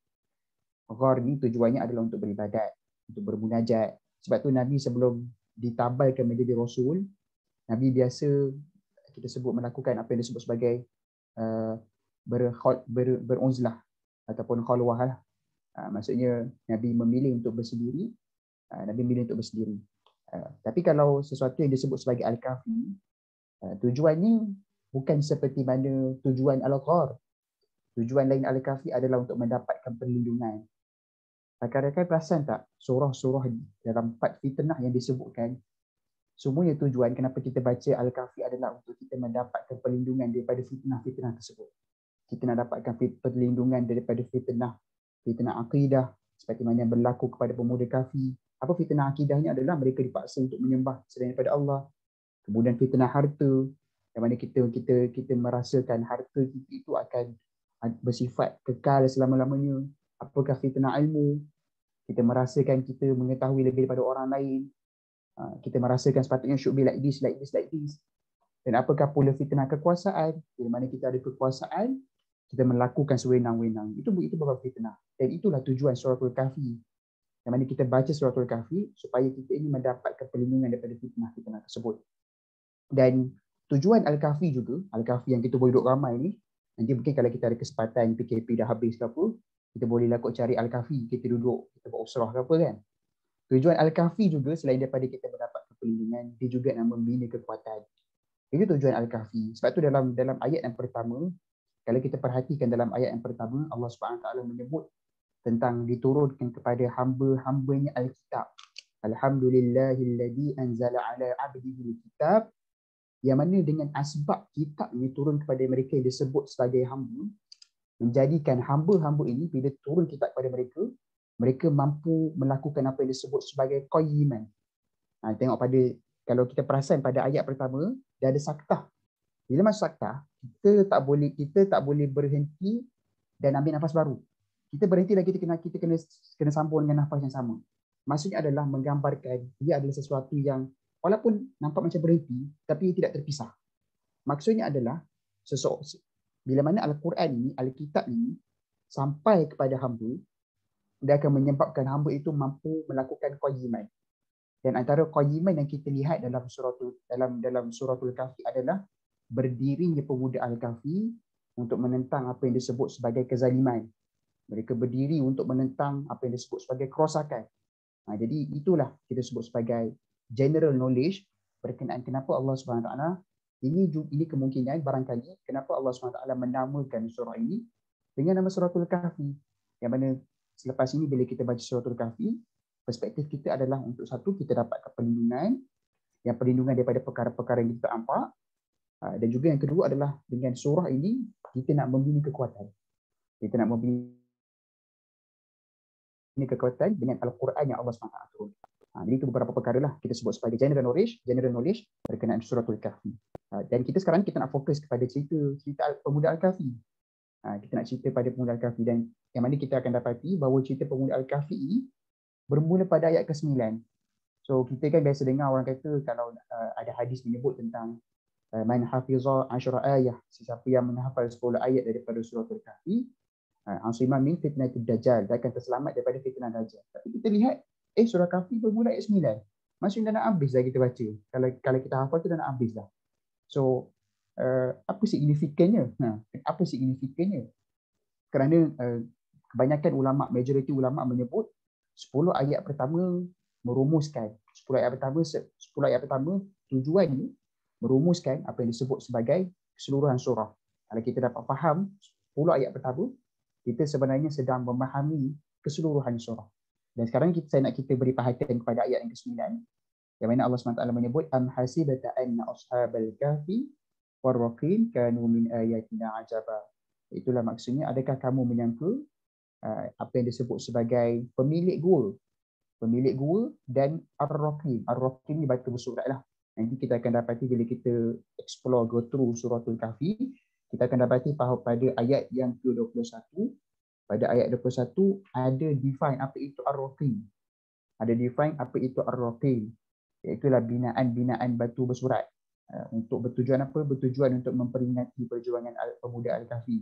Ghar ni tujuannya adalah untuk beribadat, untuk bermunajat. Sebab tu Nabi sebelum ditabalkan menjadi Rasul, Nabi biasa kita sebut melakukan apa yang disebut sebagai beruzlah ataupun khalwah lah. Maksudnya Nabi memilih untuk bersendiri. Tapi kalau sesuatu yang disebut sebagai al-kafi, tujuannya bukan seperti mana tujuan al-ghar. Tujuan lain al-kafi adalah untuk mendapatkan perlindungan. Rakan-rakan perasan tak surah-surah dalam 4 fitnah yang disebutkan, semuanya tujuan kenapa kita baca al-kafi adalah untuk kita mendapatkan perlindungan daripada fitnah-fitnah tersebut. Kita nak dapatkan perlindungan daripada fitnah akidah seperti mana yang berlaku kepada pemuda kafi. Apa fitnah akidahnya adalah mereka dipaksa untuk menyembah selain daripada Allah. Kemudian fitnah harta, yang mana kita merasakan harta kita itu akan bersifat kekal selama-lamanya. Apakah fitnah ilmu? Kita merasakan kita mengetahui lebih daripada orang lain. Kita merasakan sepatutnya should be like this. Dan apakah pula fitnah kekuasaan? Di mana kita ada kekuasaan, kita melakukan sewenang-wenang. Itu beberapa fitnah. Dan itulah tujuan suratul kahfi. Yang mana kita baca suratul kahfi supaya kita ini mendapatkan perlindungan daripada fitnah-fitnah tersebut. Dan tujuan al-kahfi juga, al-kahfi yang kita boleh duduk ramai ni, nanti mungkin kalau kita ada kesempatan PKP dah habis ke apa, kita bolehlah kot cari al-kahfi, kita duduk, kita buat usrah ke apa kan. Tujuan al-kahfi juga selain daripada kita mendapatkan perlindungan, dia juga nak membina kekuatan. Itu tujuan al-kahfi. Sebab tu dalam ayat yang pertama, kalau kita perhatikan dalam ayat yang pertama, Allah SWT menyebut tentang diturunkan kepada hamba-hambanya al-kitab. Alhamdulillahilladzi anzala ala abdihi al-kitab. Yang mana dengan asbab kitab ini turun kepada mereka yang disebut sebagai hamba, menjadikan hamba-hamba ini bila turun kitab kepada mereka, mereka mampu melakukan apa yang disebut sebagai qayyiman. Tengok kalau kita perasan pada ayat pertama, dia ada saktah. Bila masuk saktah, kita tak boleh berhenti dan ambil nafas baru. Kita berhenti dan kita kena sambung dengan nafas yang sama. Maksudnya adalah menggambarkan dia adalah sesuatu yang walaupun nampak macam berhenti, tapi tidak terpisah. Maksudnya adalah bila mana Al-Quran ini, Al-Kitab ini sampai kepada hamba, dia akan menyebabkan hamba itu mampu melakukan qayyiman. Dan antara qayyiman yang kita lihat dalam suratul kahfi adalah berdirinya pemuda Al-Kahfi untuk menentang apa yang disebut sebagai kezaliman. Mereka berdiri untuk menentang apa yang disebut sebagai kerosakan. Jadi itulah kita sebut sebagai general knowledge berkenaan kenapa Allah SWT ini kemungkinan barangkali kenapa Allah SWT menamakan surah ini dengan nama suratul kahfi. Yang mana selepas ini bila kita baca suratul kahfi, perspektif kita adalah untuk satu, kita dapatkan perlindungan, yang perlindungan daripada perkara-perkara yang kita nampak, dan juga yang kedua adalah dengan surah ini kita nak membina kekuatan. Kita nak membina kekuatan dengan Al-Quran yang Allah SWT turun. Jadi itu beberapa perkara lah kita sebut sebagai general knowledge berkenaan suratul kahfi. Dan kita sekarang kita nak fokus kepada cerita pemuda Al-Kahfi. Kita nak cerita pada pemuda Al-Kahfi, dan yang mana kita akan dapati bahawa cerita pemuda Al-Kahfi ini bermula pada ayat ke-9. So kita kan biasa dengar orang kata kalau ada hadis menyebut tentang man hafiza 10 ayat, sesiapa yang menghafal 10 ayat daripada suratul kahfi, asima min fitnatid dajjal, dia akan terselamat daripada fitnah dajjal. Tapi kita lihat surah kahfi bermula ayat 9. Maksudnya dah nak habis dah kita baca. Kalau kita hafal tu dah nak habis dah. So apa signifikannya? Apa signifikannya? Kerana kebanyakan ulama, majoriti ulama menyebut 10 ayat pertama merumuskan 10 ayat pertama tujuannya merumuskan apa yang disebut sebagai keseluruhan surah. Kalau kita dapat faham 10 ayat pertama, kita sebenarnya sedang memahami keseluruhan surah. Dan sekarang saya nak kita beri perhatian kepada ayat yang ke-9, yang mana Allah SWT menyebut am hasibata anna ashabal kahfi warraqim kanu min ayatina ajaba. Itulah maksudnya, adakah kamu menyangka apa yang disebut sebagai pemilik gua dan ar-raqim. Ar-raqim ni batu bersurat lah. Nanti kita akan dapati bila kita explore go through suratul kahfi, kita akan dapati pada ayat yang ke-21, pada ayat 21 ada define apa itu ar-raqim. Ada define apa itu ar-raqim. Iaitulah binaan batu bersurat. Untuk bertujuan apa? Bertujuan untuk memperingati perjuangan pemuda Al-Kahfi.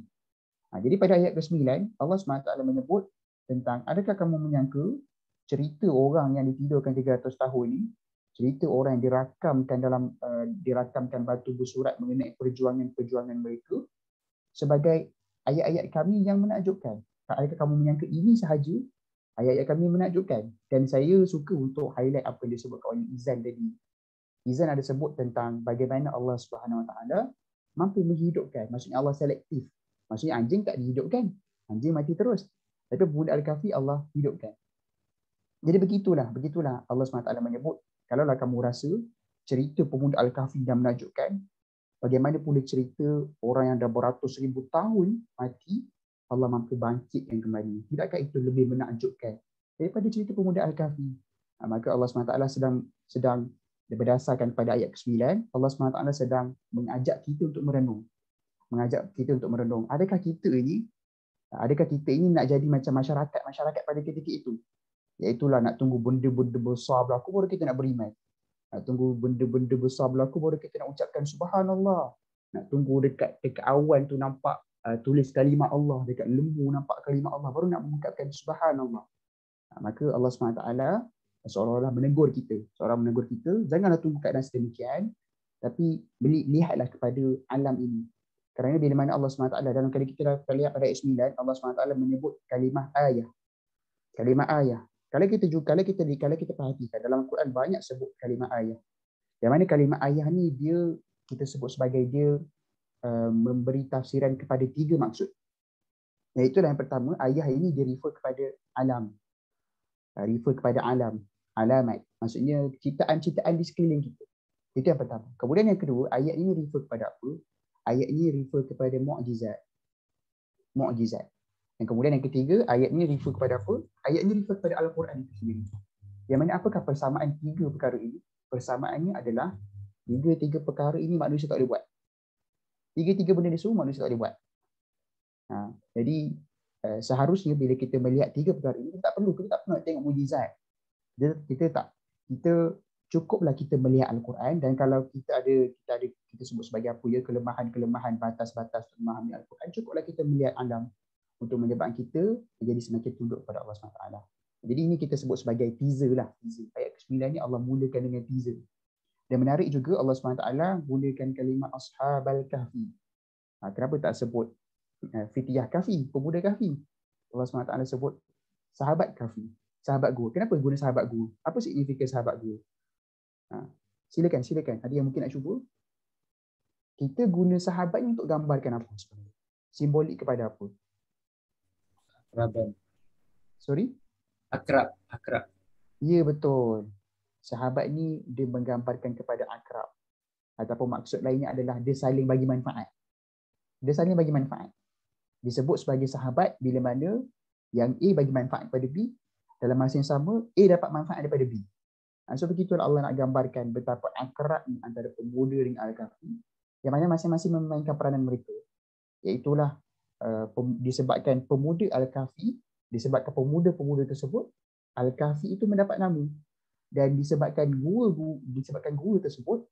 Jadi pada ayat ke-9, Allah SWT menyebut tentang adakah kamu menyangka cerita orang yang ditidurkan 300 tahun ni cerita orang yang dirakamkan batu bersurat mengenai perjuangan mereka sebagai ayat-ayat kami yang menakjubkan. Adakah kamu menyangka ini sahaja ayat-ayat kami menakjubkan? Dan saya suka untuk highlight apa yang disebut oleh Izan tadi. Izan ada sebut tentang bagaimana Allah Subhanahu Wa Taala mampu menghidupkan. Maksudnya Allah selektif. Maksudnya anjing tak dihidupkan. Anjing mati terus. Tapi pemuda Al-Kahfi Allah hidupkan. Jadi begitulah Allah SWT menyebut, kalaulah kamu rasa cerita pemuda Al-Kahfi yang menakjubkan, bagaimana pula cerita orang yang dah beratus ribu tahun mati, Allah mampu bangkitkan kembali. Tidakkah itu lebih menakjubkan daripada cerita pemuda Al-Kahfi? Maka Allah SWT sedang berdasarkan pada ayat ke-9, Allah SWT sedang mengajak kita untuk merenung. Adakah kita ini nak jadi macam masyarakat pada ketika itu? Iaitulah nak tunggu benda-benda besar berlaku baru kita nak beriman. Nak tunggu benda-benda besar berlaku baru kita nak ucapkan subhanallah. Nak tunggu dekat awan tu nampak tulis kalimah Allah, dekat lembu nampak kalimah Allah, baru nak mengucapkan subhanallah. Maka Allah SWT seolah-olah menegur kita. Janganlah tunggu keadaan sedemikian, tapi lihatlah kepada alam ini. Kerana bila mana Allah SWT dalam kali kita lihat pada ayat 9, Allah SWT menyebut kalimah ayah. Kalau kita perhatikan dalam Al-Quran banyak sebut kalimah ayah. Yang mana kalimah ayah ni kita sebut sebagai dia memberi tafsiran kepada 3 maksud. Iaitu yang pertama, ayah ini dia refer kepada alam. Alamat. Maksudnya ciptaan-ciptaan di sekeliling kita. Itu yang pertama. Kemudian yang kedua, ayat ini refer kepada apa? Ayat ini refer kepada mukjizat. Dan kemudian yang ketiga, ayat ini refer kepada apa? Ayat ini refer kepada Al-Quran itu sendiri. Yang mana apakah persamaan 3 perkara ini? Persamaannya adalah 3 perkara ini manusia tak boleh buat. 3 benda ni semua manusia tak boleh buat. Jadi seharusnya bila kita melihat 3 perkara ini, kita tak perlu nak tengok mukjizat. Kita cukuplah kita melihat Al-Quran, dan kalau kita sebut sebagai apa ya, kelemahan batas-batas untuk memahami Al-Quran, cukuplah kita melihat alam untuk menyebabkan kita menjadi semakin tunduk kepada Allah SWT. Jadi ini kita sebut sebagai teaser lah. Ayat ke-9 ni Allah mulakan dengan teaser. Dan menarik juga Allah SWT mulakan kalimah ashabal kahfi. Kenapa tak sebut fitiyah kahfi, pemuda kahfi? Allah SWT sebut sahabat kahfi, sahabat gua. Kenapa guna sahabat gua? Apa signifikan sahabat gua? Silakan. Ada yang mungkin nak cuba? Kita guna sahabat ni untuk gambarkan apa sebenarnya? Simbolik kepada apa? Akraban. Sorry? Akrab. Ya, betul. Sahabat ni dia menggambarkan kepada akrab. Ataupun maksud lainnya adalah dia saling bagi manfaat. Disebut sebagai sahabat bila mana yang A bagi manfaat kepada B, dalam masa yang sama A dapat manfaat daripada B. So begitulah Allah nak gambarkan betapa akrab antara pemuda dengan Al-Kahfi, yang mana masing-masing memainkan peranan mereka. Iaitulah disebabkan pemuda Al-Kahfi, disebabkan pemuda-pemuda tersebut, Al-Kahfi itu mendapat nama. Dan disebabkan gua tersebut,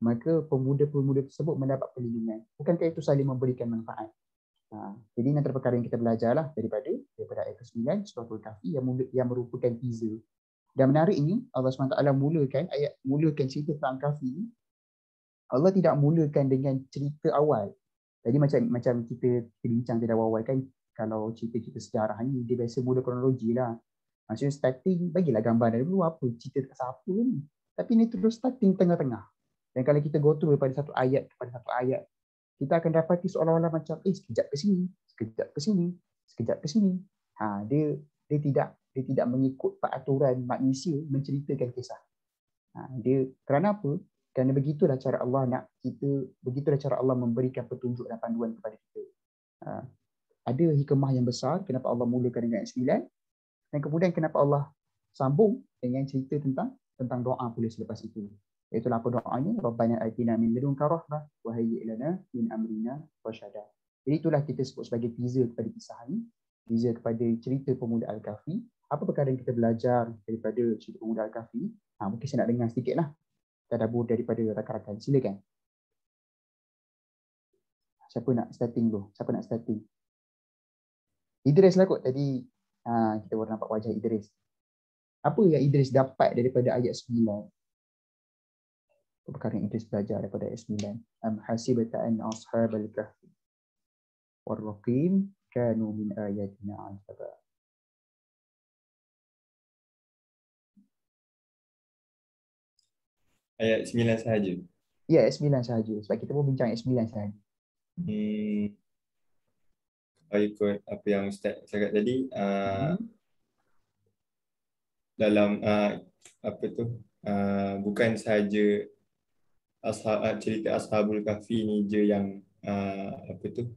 maka pemuda-pemuda tersebut mendapat perlindungan. Bukankah itu saling memberikan manfaat? Jadi ini antara perkara yang kita belajarlah daripada ayat ke-9 surah Al-Kahfi yang merupakan teaser. Dan menarik ini, Allah SWT mulakan cerita tentang Al-Kahfi. Allah tidak mulakan dengan cerita awal. Jadi macam kita bincang tadi awal kan, kalau cerita-cerita sejarah ni dia biasa mula kronologi lah. Maksudnya starting bagilah gambar dari dulu apa cerita dekat siapa ni. Tapi ni terus starting tengah-tengah. Dan kalau kita go through daripada satu ayat kepada satu ayat, kita akan dapati seolah-olah macam sekejap ke sini. Dia tidak mengikut peraturan manusia menceritakan kisah. Kerana apa? Kerana begitulah cara Allah memberikan petunjuk dan panduan kepada kita. Ada hikmah yang besar kenapa Allah mulakan dengan ayat 9, dan kemudian kenapa Allah sambung dengan cerita tentang doa pula selepas itu. Itulah apa doanya, Rabbana atina min ladunka rahmah wa hayyi' lana min amrina rasyada. Jadi itulah kita sebut sebagai teaser kepada kisah ini, teaser kepada cerita pemuda Al-Kahfi. Apa perkara yang kita belajar daripada cerita pemuda Al-Kahfi? Mungkin saya nak dengar sedikitlah tadabbur daripada rakan-rakan. Silakan. Siapa nak starting? Idris lah kot tadi. Kita baru nampak wajah Idris. Apa yang Idris dapat daripada ayat 9? perkara yang Idris belajar daripada ayat 9. Am hasibta anna ashabal kahfi war raqim kanu min ayatina ajaba. Ayat 9 sahaja. Ya, ayat 9 sahaja. Sebab kita pun bincang ayat 9 sahaja. Kalau ikut apa yang Ustaz cakap tadi, dalam apa tu, bukan sahaja cerita Ashabul Kahfi ni je yang apa tu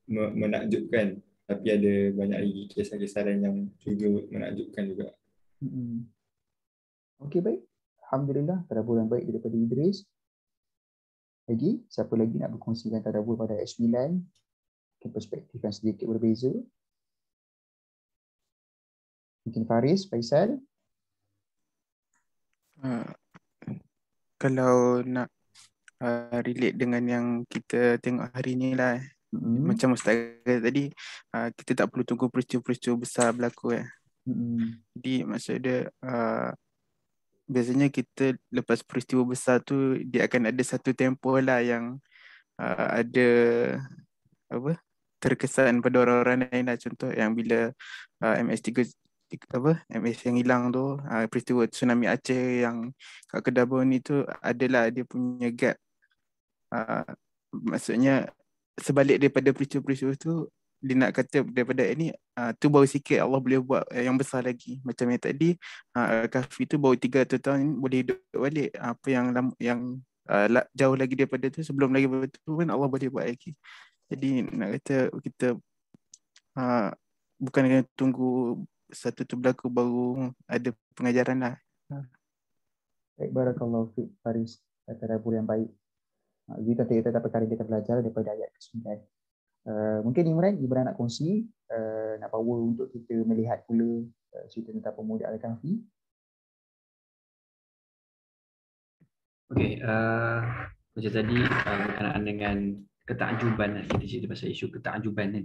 menakjubkan, tapi ada banyak lagi kisah-kisah lain yang juga menakjubkan juga. Okey, baik. Alhamdulillah, tadabbur yang baik daripada Idris. Lagi, siapa lagi nak berkongsikan tadabbur pada ayat 9? Mungkin perspektif yang sedikit berbeza. Mungkin Faris, Faisal. Kalau nak relate dengan yang kita tengok hari ni lah, macam Ustaz kata tadi, kita tak perlu tunggu peristiwa-peristiwa besar berlaku . Jadi maksud dia, biasanya kita lepas peristiwa besar tu, dia akan ada satu tempoh lah yang ada apa, terkesan pada orang-orang lain lah. Contoh yang bila MS3 MS yang hilang tu, peristiwa tsunami Aceh yang kat Kedah Bawah ni tu, adalah dia punya gap. Maksudnya sebalik daripada peristiwa-peristiwa tu, dia nak kata daripada ni tu baru sikit Allah boleh buat yang besar lagi. Macam yang tadi Kahfi tu baru 300 tahun boleh hidup balik. Apa yang jauh lagi daripada tu, sebelum lagi betul kan Allah boleh buat lagi. Jadi nak kata kita bukan kena tunggu satu tu berlaku baru ada pengajaran lah. Baik, barakallahu fiik Faris. Tadabbur yang baik. Kita tak perkara kita belajar daripada ayat ke-9. Mungkin Imran nak kongsi, nak power untuk kita melihat pula cerita tentang pemuda Al-Kahfi. Okey, macam tadi berkenaan dengan ketakjuban, kita cerita pasal isu ketakjuban kan.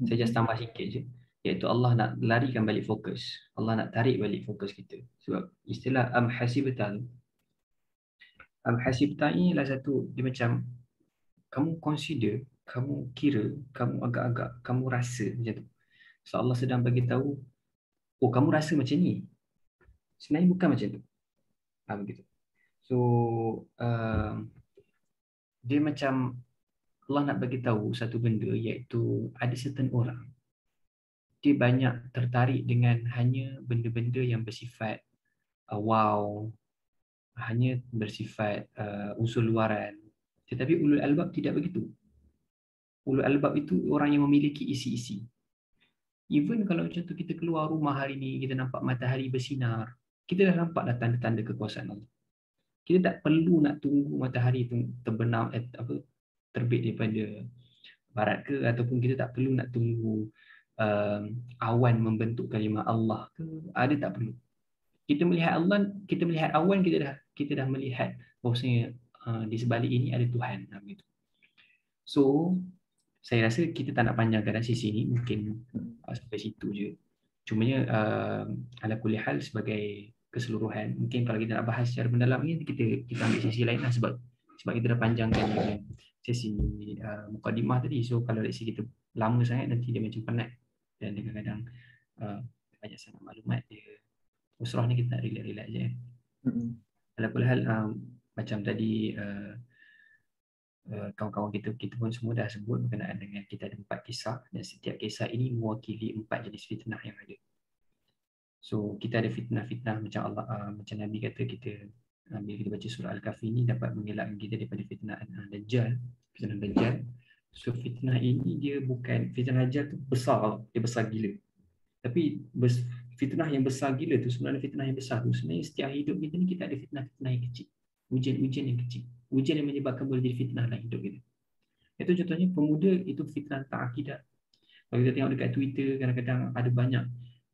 Saya just tambah sikit je, iaitu Allah nak larikan balik fokus. Allah nak tarik balik fokus kita. Sebab istilah am hasibta ini adalah satu, dia macam kamu consider, kamu kira, kamu agak-agak, kamu rasa macam tu. So Allah sedang bagi tahu, oh kamu rasa macam ni. Sebenarnya bukan macam tu. Begitu. So dia macam Allah nak bagi tahu satu benda, iaitu ada certain orang dia banyak tertarik dengan hanya benda-benda yang bersifat wow, hanya bersifat unsur luaran. Tetapi ulul albab tidak begitu. Ulul albab itu orang yang memiliki isi-isi. Even kalau macam tu kita keluar rumah hari ni, kita nampak matahari bersinar, kita dah nampak dah tanda-tanda kekuasaan Allah. Kita tak perlu nak tunggu matahari itu terbenam terbit daripada barat ke, ataupun kita tak perlu nak tunggu awan membentuk kalimah Allah ke. Ada tak perlu. Kita melihat Allah, kita melihat awan, kita dah melihat bahawasanya di sebalik ini ada Tuhan. Begitu. So saya rasa kita tak nak panjangkan dari sisi ini, mungkin sampai situ je. Cumanya ala kulli hal sebagai keseluruhan, mungkin kalau kita nak bahas secara mendalam ni, kita ambil sesi lain lah, sebab kita dah panjangkan dengan sesi mukadimah tadi. So kalau dari sisi kita lama sangat, nanti dia macam penat, dan kadang-kadang banyak sangat maklumat dia. Usrah ni kita nak relax-relax je. Ala kulli hal, macam tadi kawan-kawan kita pun semua dah sebut berkenaan dengan kita ada 4 kisah, dan setiap kisah ini mewakili 4 jenis fitnah yang ada. So kita ada fitnah-fitnah macam Allah, macam Nabi kata, kita bila kita baca surah Al-Kahfi ini dapat mengelakkan kita daripada fitnah Dajjal, fitnah Dajjal. So fitnah ini dia bukan, fitnah Dajjal tu besar, dia besar gila. Tapi fitnah yang besar gila tu, sebenarnya fitnah yang besar tu, sebenarnya setiap hidup kita ni kita ada fitnah-fitnah yang kecil. Ujian-ujian yang kecil. Ujian yang menyebabkan boleh jadi fitnah dalam hidup kita. Itu contohnya pemuda itu fitnah tak akidah. Kalau kita tengok dekat Twitter, kadang-kadang ada banyak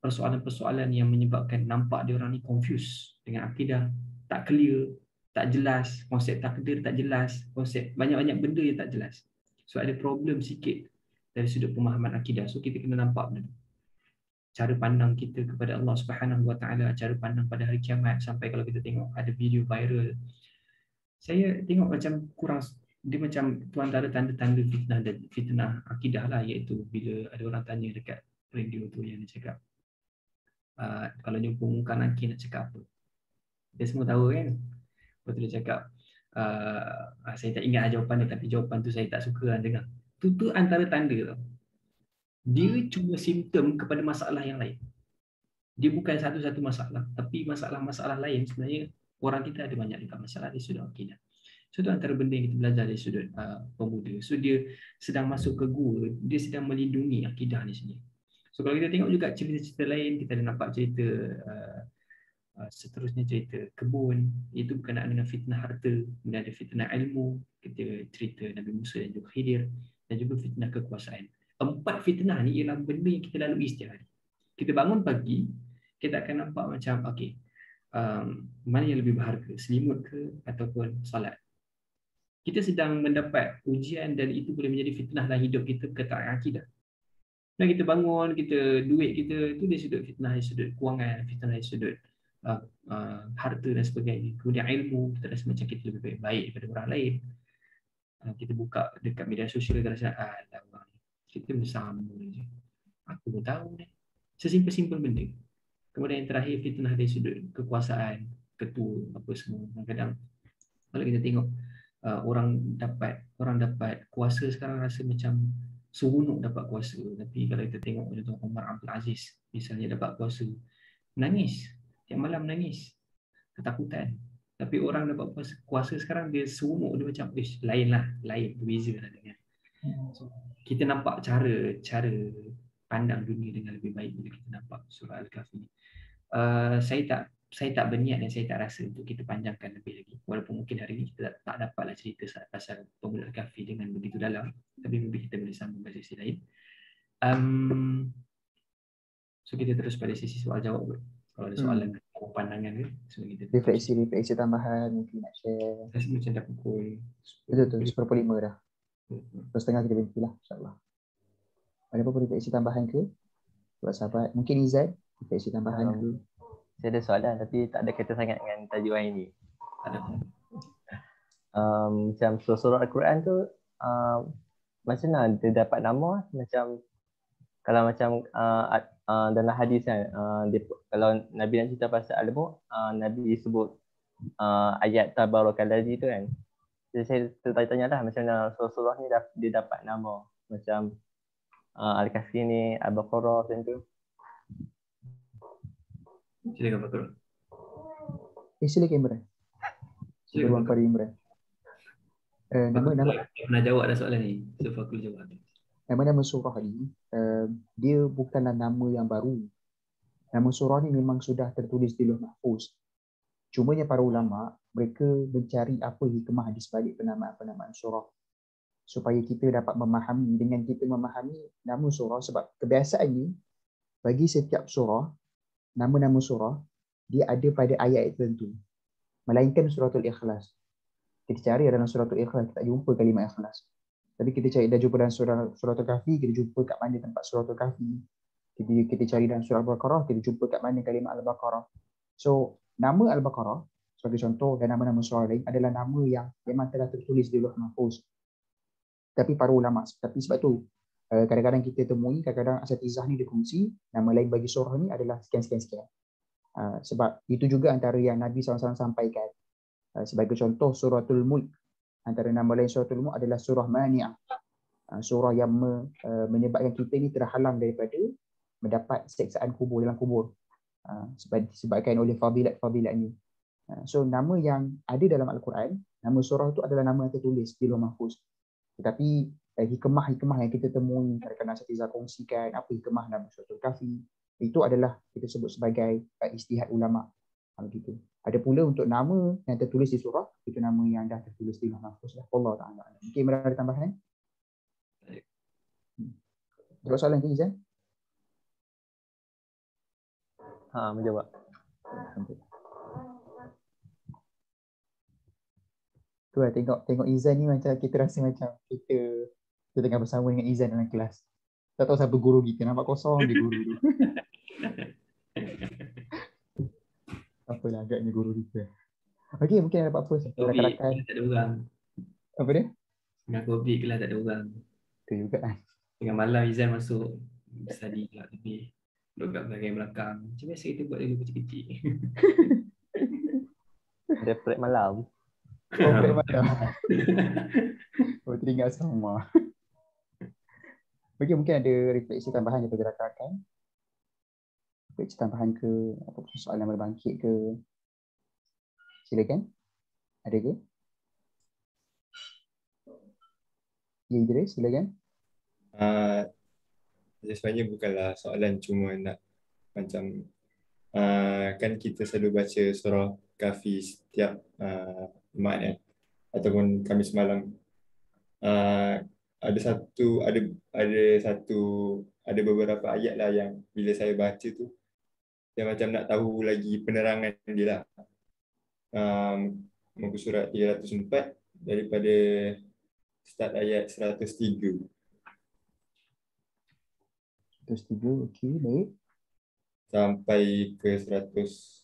persoalan-persoalan yang menyebabkan nampak dia orang ni confused dengan akidah, tak clear, tak jelas, konsep takdir tak jelas, konsep banyak-banyak benda yang tak jelas. So ada problem sikit dari sudut pemahaman akidah. So kita kena nampak benda tu. Cara pandang kita kepada Allah Subhanahu Wa Taala, cara pandang pada hari kiamat, sampai kalau kita tengok ada video viral saya tengok macam kurang, dia macam tu antara tanda-tanda fitnah dan fitnah akidah lah, iaitu bila ada orang tanya dekat radio tu yang dia cakap kalau jumpa muka nanti nak cakap apa. Dia semua tahu kan. Lepas tu dia cakap saya tak ingat jawapan dia, tapi jawapan tu saya tak suka dengar. Tu antara tanda tau. Dia cuma simptom kepada masalah yang lain. Dia bukan satu-satu masalah, tapi masalah-masalah lain sebenarnya orang kita ada banyak juga masalah di sudut akidah. So itu antara benda yang kita belajar dari sudut pemuda. So dia sedang masuk ke gua, dia sedang melindungi akidah di sini. So kalau kita tengok juga cerita-cerita lain, kita ada nampak cerita seterusnya cerita kebun, itu berkenaan dengan fitnah harta, kemudian ada fitnah ilmu, kita cerita Nabi Musa dan juga Khidir, dan juga fitnah kekuasaan. 4 fitnah ni ialah benda yang kita lalui setiap hari. Kita bangun pagi, kita akan nampak macam okey, mana yang lebih berharga, selimut ke ataupun salat. Kita sedang mendapat ujian dan itu boleh menjadi fitnah dalam hidup kita berkaitan akidah. Dan kita bangun, kita duit kita itu dari sudut fitnah, dari sudut kewangan, fitnah dari sudut harta dan sebagainya. Kemudian ilmu, kita rasa macam kita lebih baik daripada orang lain. Kita buka dekat media sosial, kita rasa kita bersama je. Aku pun tahu ni. Sesimpel-simpel benda. Kemudian yang terakhir fitnah dari sudut kekuasaan, ketua, apa semua. Kadang-kadang kalau kita tengok orang dapat kuasa sekarang rasa macam seronok dapat kuasa. Tapi kalau kita tengok contoh Umar Abdul Aziz misalnya dapat kuasa, menangis, tiap malam menangis, ketakutan. Tapi orang dapat kuasa sekarang dia seronok, dia macam lain berbeza lah dengan. So, kita nampak cara pandang dunia dengan lebih baik bila kita nampak surah Al-Kahfi. Saya tak berniat dan saya tak rasa untuk kita panjangkan lebih lagi. Walaupun mungkin hari ini kita tak dapatlah cerita pasal pemuda Al-Kahfi dengan begitu dalam, tapi mungkin kita boleh sambung pada sesi lain. So kita terus pada sesi soal jawab. Kalau ada soalan atau pandangan ke, semua kita refleksi tambahan mungkin nak share. Saya macam dah pukul Betul 10.5 dah. Terus tengah kita berhenti lah, insyaAllah. Ada apa-apa refleksi tambahan ke buat sahabat? Mungkin Izzat, refleksi tambahan ke? Saya ada soalan tapi tak ada kata sangat dengan tajuk hari ni. Ada. Macam surah Al-Quran tu macam mana dia dapat nama? Macam kalau macam dalam hadis kan, kalau Nabi nak cerita pasal al-Mulk, Nabi sebut ayat Tabarakalladzi tu kan. Jadi saya tertanya lah macam mana surah ni dia dapat nama macam Al-Kahfi ni, Al-Baqarah macam tu. Silakan Pak Turun. Silakan Imran. Silakan Pak Imran. Nama pernah jawab dah soalan ni. So Fakul jawab. Nama surah ni dia bukanlah nama yang baru. Nama surah ni memang sudah tertulis di Lauh Mahfuz. Cumanya para ulama mereka mencari apa hikmah di sebalik penamaan surah supaya kita dapat memahami. Dengan kita memahami nama surah, sebab kebiasaannya bagi setiap surah, nama-nama surah dia ada pada ayat tertentu, melainkan suratul Ikhlas. Kita cari dalam suratul Ikhlas, kita tak jumpa kalimah ikhlas. Tapi kita cari dah jumpa dalam suratul Kahfi, kita jumpa kat mana tempat suratul Kahfi. Kita cari dalam surah Al-Baqarah, kita jumpa kat mana kalimah Al-Baqarah. So nama Al-Baqarah sebagai contoh dan nama-nama surah lain adalah nama yang memang telah tertulis di Lauh Mahfuz. Tapi para ulama, tapi sebab tu kadang-kadang kita temui, kadang-kadang asatizah ni dikongsi nama lain bagi surah ni adalah sekian-sekian. Sebab itu juga antara yang Nabi SAW sampaikan. Sebagai contoh suratul Mulk, antara nama lain suratul Mulk adalah surah Mani'ah. Surah yang menyebabkan kita ni terhalang daripada mendapat siksaan kubur dalam kubur. Disebabkan oleh fadilat ni. So nama yang ada dalam Al-Quran, nama surah itu adalah nama yang tertulis di Lauh Mahfuz. Tetapi hikmah-hikmah yang kita temui, kadang-kadang asatizah kongsikan apa hikmah nama suratul Kahfi, itu adalah kita sebut sebagai ijtihad ulama. Begitu. Ada pula untuk nama yang tertulis di surah, itu nama yang dah tertulis di Lauh Mahfuz. Allah Ta'ala. Mungkin ada tambahan? Jawab soalan ke Izan? Menjawab. Tu lah, tengok Izan ni macam kita rasa macam kita tengah bersama dengan Izan dalam kelas. Tak tahu siapa guru kita, nampak kosong dia guru tu. Apalah agaknya guru kita. Okey, mungkin ada apa-apa COVID rakan-rakan. tak ada orang. Apa dia? Dengan COVID kelas tak ada orang. Itu juga kan. Tengah malam Izan masuk study kelas lebih. Duduk kat belakang belakang. Macam biasa kita buat dulu kecil-kecil. Ada break malam. Oh, break malam. Oh, teringat sama. Okey, mungkin ada refleksi tambahan daripada rakan-rakan. Refleksi tambahan ke apa soalan berbangkit ke? Silakan. Ada ke? Ya, Idris, silakan. Sebenarnya bukanlah soalan, cuma nak macam kan kita selalu baca surah Kahfi setiap Jumaat ataupun Khamis malam. Ada beberapa ayat lah yang bila saya baca tu saya macam nak tahu lagi penerangan dia lah. Muka surat 304 daripada start ayat 103. 103, okey, baik. Sampai ke 105,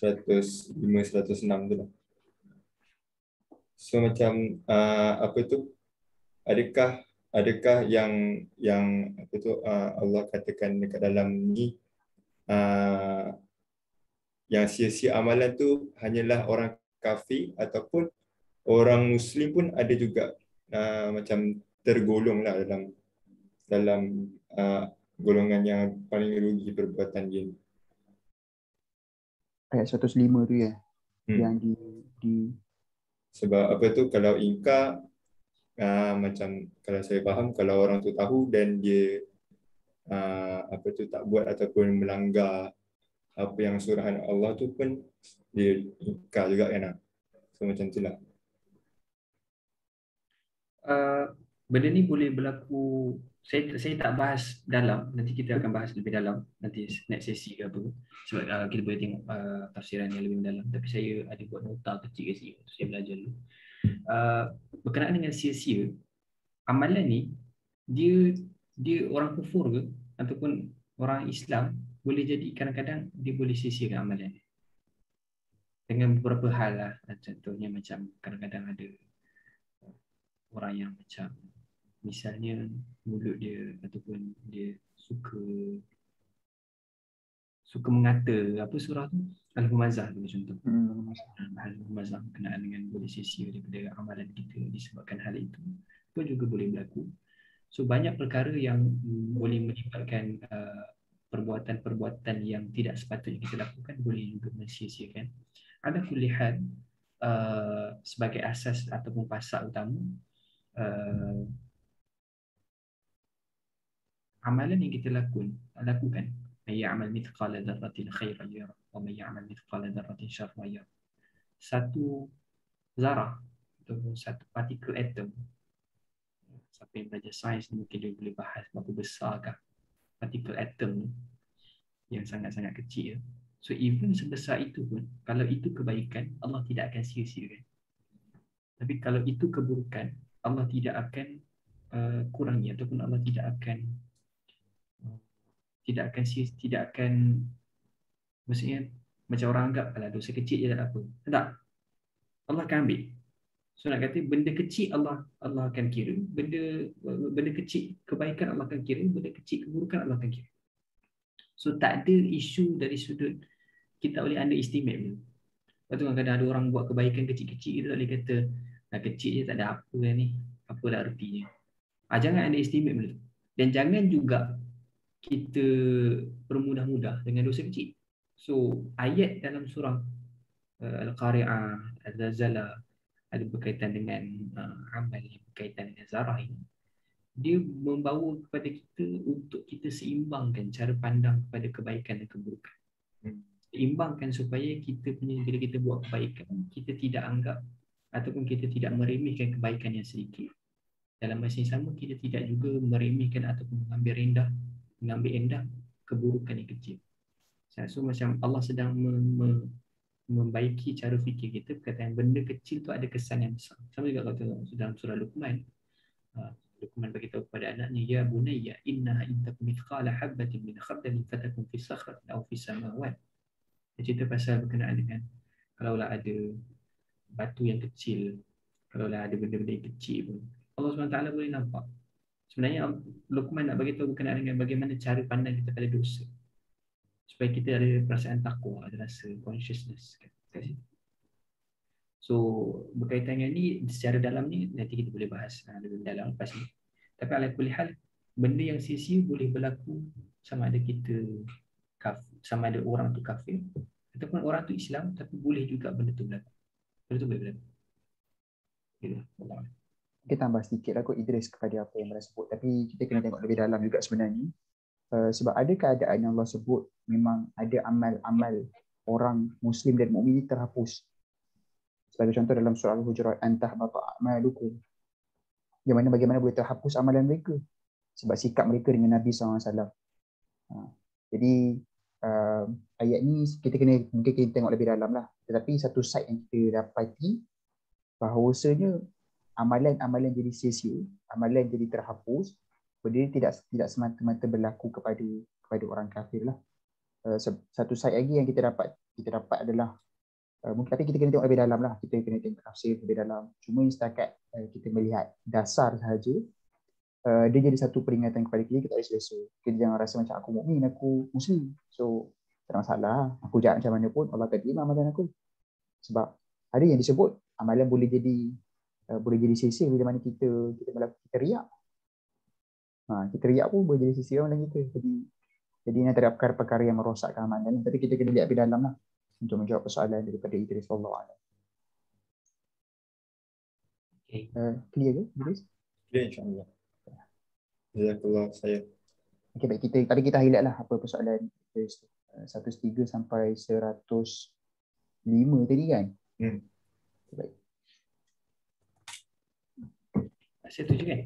106 tu lah. So macam apa tu, adakah yang apa tu Allah katakan dekat dalam ni yang sia-sia amalan tu hanyalah orang kafir ataupun orang Muslim pun ada juga macam tergolong lah dalam golongan yang paling rugi perbuatan dia. Ayat 105 tu ya. Yang di sebab apa tu, kalau ingkar macam kalau saya faham, kalau orang tu tahu dan dia apa tu tak buat ataupun melanggar apa yang surahan Allah tu pun dia ingkar juga kan. So macam itulah. Benda ni boleh berlaku. Saya tak bahas dalam, nanti kita akan bahas lebih dalam nanti next sesi ke apa, sebab kita boleh tengok tafsiran yang lebih mendalam. Tapi saya ada buat nota kecil kat sini, saya belajar dulu. Berkenaan dengan sia-sia, amalan ni dia orang kufur ke ataupun orang Islam, boleh jadi kadang-kadang dia boleh sia-siakan amalan ni dengan beberapa hal lah. Contohnya macam kadang-kadang ada orang yang macam misalnya mulut dia ataupun dia suka mengata, apa surah tu, Al-Humazah tu contoh. Al-Humazah berkenaan dengan boleh sia-sia daripada amalan kita disebabkan hal itu pun juga boleh berlaku. So banyak perkara yang boleh melibatkan perbuatan-perbuatan yang tidak sepatutnya kita lakukan, boleh juga mensia-siakan. Ada kulihat sebagai asas ataupun pasal utama, amalan yang kita lakukan, may ya'mal mithqala dzarratin khairan yarah wa may ya'mal mithqala dzarratin syarran yarah. Satu zarah ataupun satu partikel atom. Siapa yang belajar sains mungkin dia boleh bahas berapa besarkah partikel atom yang sangat-sangat kecil. So even sebesar itu pun, kalau itu kebaikan, Allah tidak akan sia-siakan. Tapi kalau itu keburukan, Allah tidak akan kurangi ataupun Allah tidak akan maksudnya macam orang anggap kalau dosa kecil je tak apa. Tak. Allah akan ambil. So nak kata benda kecil Allah akan kira, benda kecil kebaikan Allah akan kira, benda kecil keburukan Allah akan kira. So tak ada isu dari sudut kita boleh underestimate dulu. Lepas tu kadang-kadang ada orang buat kebaikan kecil-kecil, kita tak boleh kata kecil je tak ada apa ni, apalah artinya. Jangan underestimate benda tu. Dan jangan juga kita bermudah-mudah dengan dosa kecil. So ayat dalam surah Al-Qari'ah, Al-Zalzalah ada berkaitan dengan amal yang berkaitan dengan zarah ini. Dia membawa kepada kita untuk kita seimbangkan cara pandang kepada kebaikan dan keburukan. Seimbangkan supaya kita punya, bila kita buat kebaikan, kita tidak anggap ataupun kita tidak meremehkan kebaikan yang sedikit. Dalam masa yang sama, kita tidak juga meremehkan ataupun mengambil rendah keburukan yang kecil. So macam Allah sedang membaiki cara fikir kita, perkataan benda kecil tu ada kesan yang besar. Sama juga kalau dalam surah Luqman, Luqman beritahu kepada anaknya, ya bunayya innaha in takum mithqala habatin min khardalin fatakun fi sakhratin aw fi samawat. Dia cerita pasal berkenaan dengan kalaulah ada batu yang kecil, kalaulah ada benda-benda yang kecil pun, Allah SWT boleh nampak. Sebenarnya Luqman nak bagi tahu berkenaan dengan bagaimana cara pandang kita pada dosa, supaya kita ada perasaan takwa, ada rasa consciousness kat situ. So berkaitan dengan ni secara dalam ni nanti kita boleh bahas lebih dalam lepas ni. Tapi ala kulli hal, benda yang sia-sia boleh berlaku sama ada kita sama ada orang tu kafir ataupun orang tu Islam, tapi boleh juga benda tu berlaku. Benda tu boleh berlaku. Gitu. Kita tambah sedikit lah kot Idris kepada apa yang mereka sebut, tapi kita kena tengok lebih dalam juga sebenarnya. Sebab ada keadaan yang Allah sebut memang ada amal-amal orang Muslim dan mukmin terhapus. Sebagai contoh dalam surah Al-Hujurat, antah bata a'malukum, yang mana bagaimana boleh terhapus amalan mereka sebab sikap mereka dengan Nabi SAW. Jadi ayat ni kita mungkin kita tengok lebih dalam lah. Tetapi satu side yang kita dapati bahawasanya amalan-amalan jadi sia-sia, amalan jadi terhapus, benda tidak semata-mata berlaku kepada orang kafir lah. Satu side lagi yang kita dapat adalah mungkin, tapi kita kena tengok lebih dalam lah, kita kena tengok tafsir lebih dalam. Cuma setakat kita melihat dasar sahaja, dia jadi satu peringatan kepada kita tak boleh selesa. Kita jangan rasa macam aku mukmin, aku Muslim, so tak ada masalah, aku jahat macam mana pun Allah akan terima amalan aku. Sebab ada yang disebut amalan boleh jadi sia-sia bila mana kita riak. Kita riak pun boleh jadi sia-sia amalan kita. Jadi ini antara perkara yang merosakkan amalan. Tapi kita kena lihat lebih dalam lah untuk menjawab persoalan daripada Idris. Wallahualam. Okay. Clear ke Idris? Clear insyaAllah. Jazakallah saya. Okay, baik, tadi kita highlight lah apa persoalan 103 sampai 105 tadi kan? Baik. Saya tu je kan?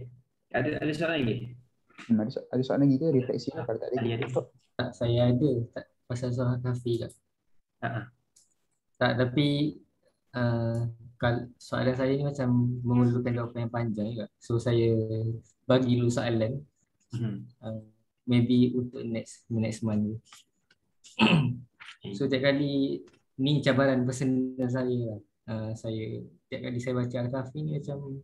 Ada soalan lagi? Ada soalan lagi ke? Refleksi lah kalau tak ada. Saya ada pasal surah Kahfi kat. Tak, tapi soalan saya ni macam memerlukan jawapan yang panjang juga. So saya bagi dulu soalan. Maybe untuk next month. So tiap kali ni cabaran personal saya lah. Saya tiap kali saya baca Al-Kahfi ni macam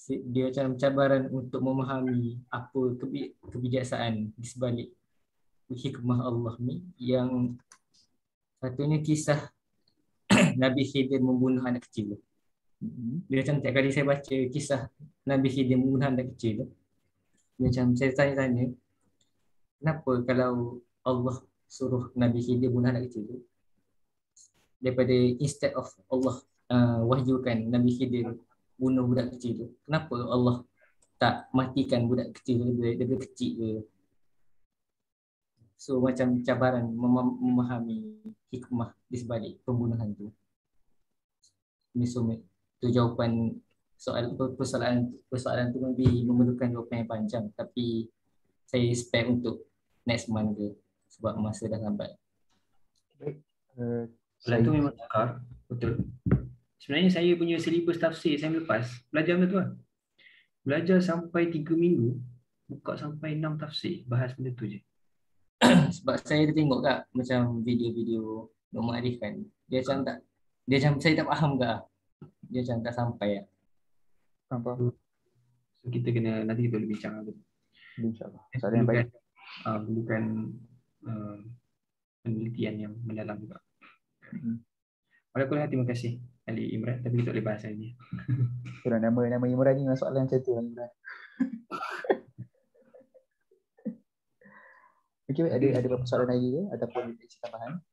dia macam cabaran untuk memahami apa kebijaksanaan di sebalik hikmah Allah ni. Yang satunya kisah Nabi Khidir membunuh anak kecil. Dia macam tiap kali saya baca kisah Nabi Khidir membunuh anak kecil, dia macam saya tanya-tanya, kenapa kalau Allah suruh Nabi Khidir bunuh anak kecil, daripada instead of Allah wahyukan Nabi Khidir bunuh budak kecil tu, kenapa Allah tak matikan budak kecil daripada kecil ke? So macam cabaran memahami hikmah di sebalik pembunuhan tu. Ini tu jawapan persoalan tu lebih memerlukan jawapan yang panjang, tapi saya expect untuk next month ke sebab masa dah lambat. Baik. Soalan tu memang takar, betul. Sebenarnya saya punya silibus tafsir saya lepas belajar benda tu lah. Belajar sampai 3 minggu, buka sampai 6 tafsir, bahas benda tu je. Sebab saya tengok kat macam video-video Nur Ma'arif kan, dia macam saya tak faham ke, dia macam tak sampai lah. Faham. So kita kena, nanti kita boleh bincang lah. InsyaAllah. Soalan yang baik. Bukan penelitian yang mendalam juga. Walaupun terima kasih Ali Imran, tapi kita boleh bahas hari ni. Kira nama Imran ni soalan macam tu lah Imran. Okey, ada beberapa soalan lagi ke ataupun refleksi tambahan?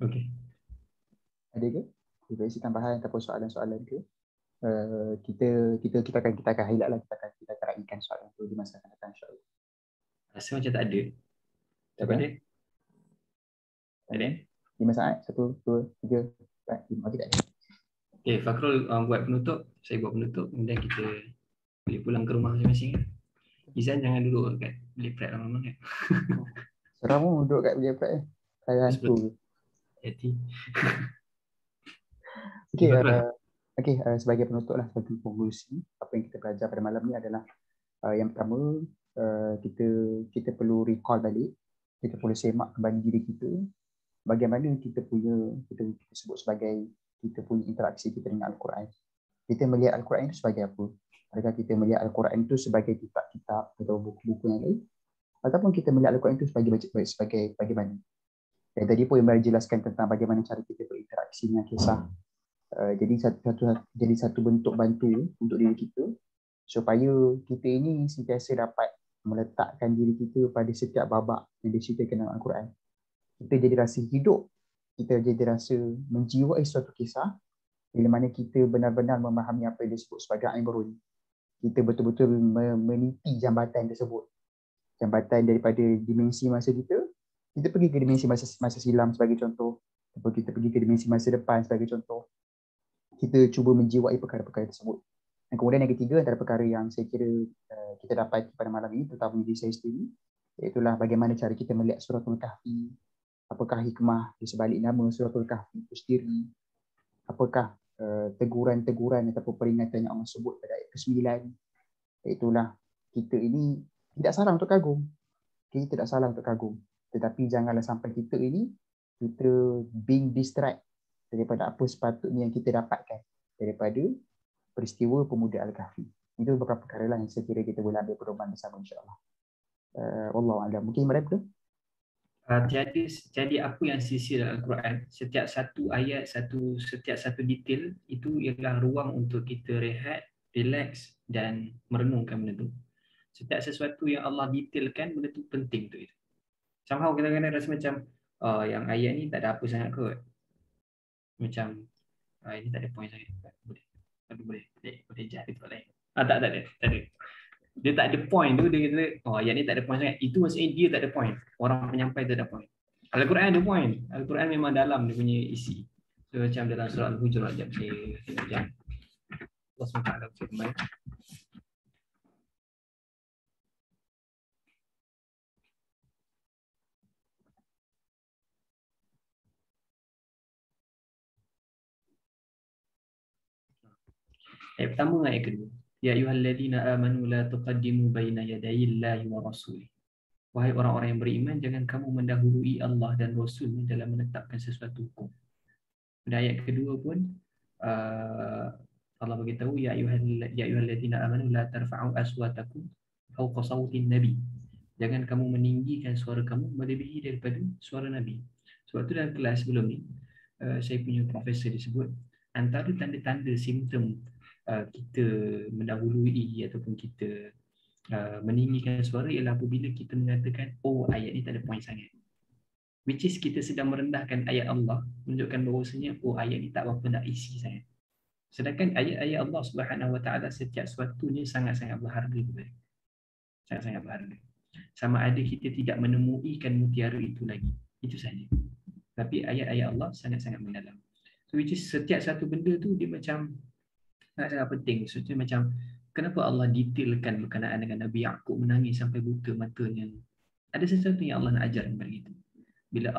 Okey. Ada ke refleksi tambahan ataupun soalan-soalan ke? Kita akan highlight lah, kita akan raikan soalan tu di masa akan datang insya-Allah. Rasa macam tak ada. Tak ada. Ada. 5 saat. 1, 2, 3, 4, 5. Okey, tak ada. Okay, Fakrul buat penutup, saya buat penutup, kemudian kita boleh pulang ke rumah masing-masing. Izan jangan duduk kat bilik prat lama-lama kan. Seram pun duduk kat bilik prat saya hantu. Hati. Okey, sebagai penutup lah, sebagai konklusi, apa yang kita belajar pada malam ni adalah yang pertama, kita kita perlu recall balik, kita perlu semak kembali diri kita, bagaimana kita sebut sebagai kita punya interaksi kita dengan Al-Quran. Kita melihat Al-Quran itu sebagai apa? Adakah kita melihat Al-Quran itu sebagai kitab-kitab atau buku-buku yang lain? Ataupun kita melihat Al-Quran itu sebagai bagaimana? Dan tadi pun yang jelaskan tentang bagaimana cara kita berinteraksi dengan kisah. Jadi satu bentuk bantu untuk diri kita supaya kita ini sentiasa dapat meletakkan diri kita pada setiap babak yang diceritakan dalam Al-Quran. Kita jadi rasa hidup, kita jadi rasa menjiwai suatu kisah bila mana kita benar-benar memahami apa yang disebut sebagai Ibrun. Kita betul-betul meniti jambatan tersebut. Jambatan daripada dimensi masa kita pergi ke dimensi masa silam sebagai contoh, ataupun kita pergi ke dimensi masa depan sebagai contoh. Kita cuba menjiwai perkara-perkara tersebut. Dan kemudian yang ketiga antara perkara yang saya kira kita dapat pada malam ini, terutama diri saya sendiri, iaitulah bagaimana cara kita melihat Suratul Kahfi. Apakah hikmah di sebalik nama Suratul Kahfi itu sendiri? Apakah teguran-teguran ataupun peringatan yang Allah sebut pada ayat ke-9? Iaitulah kita ini tidak salah untuk kagum. Kita tidak salah untuk kagum. Tetapi janganlah sampai kita being distract daripada apa sepatutnya yang kita dapatkan daripada peristiwa pemuda Al-Kahfi. Itu beberapa perkara lah yang saya kira kita boleh ambil pedoman bersama insya-Allah. Wallahu a'lam. Mungkin Imran tu? Jadi apa yang sisi dalam Al-Quran, setiap satu ayat, setiap satu detail itu ialah ruang untuk kita rehat, relax dan merenungkan benda tu. Setiap sesuatu yang Allah detailkan, benda tu penting untuk itu. Somehow kadang-kadang rasa macam yang ayat ni tak ada apa sangat kot. Macam ini tak ada point sangat. Boleh jadi tempat lain. Tak ada. Dia tak ada point tu, dia kata ayat ni tak ada point sangat. Itu maksudnya dia tak ada point. Orang penyampai tak ada point. Al-Quran ada point. Al-Quran memang dalam dia punya isi. So macam dalam surah Al-Hujurat Allah SWT firman. Ayat pertama, ayat kedua. Ya ayyuhalladzina amanu la tuqaddimu baina yadayillahi wa rasulih. Wahai orang-orang yang beriman, jangan kamu mendahului Allah dan Rasulnya dalam menetapkan sesuatu hukum. Pada ayat kedua pun Allah beritahu ya ayyuhalladzina amanu la tarfa'u aswatakum fawqa sawtin nabi. Jangan kamu meninggikan suara kamu melebihi daripada suara Nabi. Sebab tu dalam kelas sebelum ni saya punya profesor disebut antara tanda-tanda simptom kita mendahului ataupun kita meninggikan suara ialah apabila kita mengatakan ayat ni tak ada point sangat, which is kita sedang merendahkan ayat Allah, menunjukkan bahawasanya ayat ni tak berapa nak isi sangat. Sedangkan ayat-ayat Allah Subhanahu Wa Taala setiap sesuatunya sangat-sangat berharga, sangat-sangat berharga. Sama ada kita tidak menemuikan mutiara itu lagi, itu saja. Tapi ayat-ayat Allah sangat-sangat mendalam. So which is setiap satu benda tu dia macam sangat-sangat penting. Maksudnya macam kenapa Allah detailkan berkenaan dengan Nabi Yaqub menangis sampai buta matanya. Ada sesuatu yang Allah nak ajar kepada kita. Bila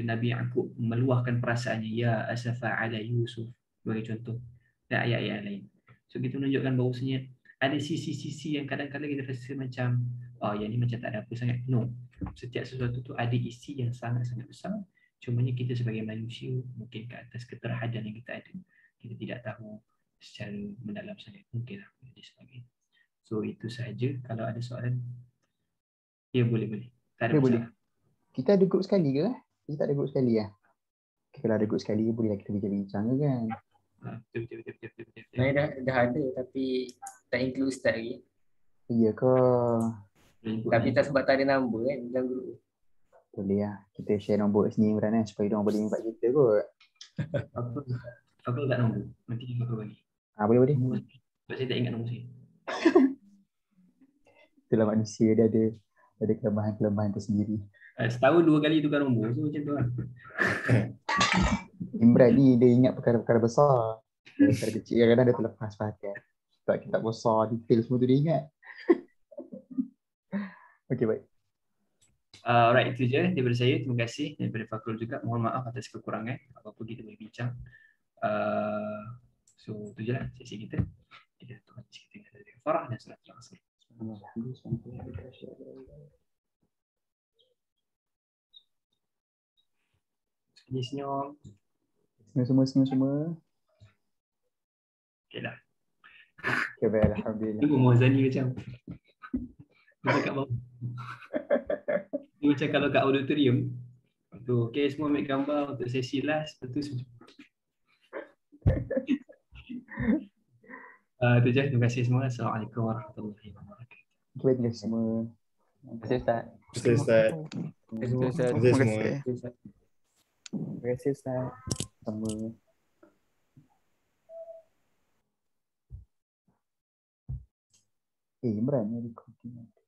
Nabi Yaqub meluahkan perasaannya, ya asafa ala Yusuf sebagai contoh, dan ayat-ayat lain. So kita menunjukkan bahawasanya ada sisi-sisi yang kadang-kadang kita rasa macam yang ni macam tak ada apa sangat. No. Setiap sesuatu tu ada isi yang sangat-sangat besar. Cumanya kita sebagai manusia mungkin ke atas keterhadan yang kita ada, kita tidak tahu secara mendalam sangat, mungkinlah dan sebagainya. So itu sahaja. Kalau ada soalan, ya boleh. Tak ada masalah. Boleh. Kita ada grup sekali ke? Kita tak ada grup sekali ya? Kalau ada grup sekali, bolehlah kita bincang-bincang kan? Betul. Saya dah ada tapi tak include Ustaz lagi. Iya ke? Tapi tak sebab tak ada nombor kan dalam grup. Boleh lah. Kita share nombor sini Imran supaya diorang boleh invite kita kot. Aku tak nombor. Nanti kita bagi. Boleh. Sebab saya tak ingat nombor saya. Itulah manusia, dia ada kelemahan-kelemahan tersendiri. Setahun 2 kali tukar nombor. So macam tu lah. Imran ni dia ingat perkara-perkara besar. Perkara kecil kadang-kadang dia terlepas perhatian. Sebab kita besar, detail semua tu dia ingat. Okey, baik. Alright, itu je daripada saya. Terima kasih daripada Fakrul juga. Mohon maaf atas kekurangan. Apa-apa kita boleh bincang. So itu je lah sesi kita. Kita tuan sikit dengan Farah dan Surat Al-Asr. Senyum. Senyum semua. Okay dah. Okay, baik, Alhamdulillah. Tengok Mozani macam kat bawah. Dia macam kalau kat auditorium tu, okay, semua ambil gambar untuk sesi last. Lepas tu tu je. Terima kasih semua. Assalamualaikum warahmatullahi wabarakatuh. Terima kasih semua. Terima kasih Ustaz. Terima kasih Ustaz. Terima kasih, Ustaz. Terima kasih Terima semua. kasih. Terima kasih Ustaz. Sama. Imran ni recording.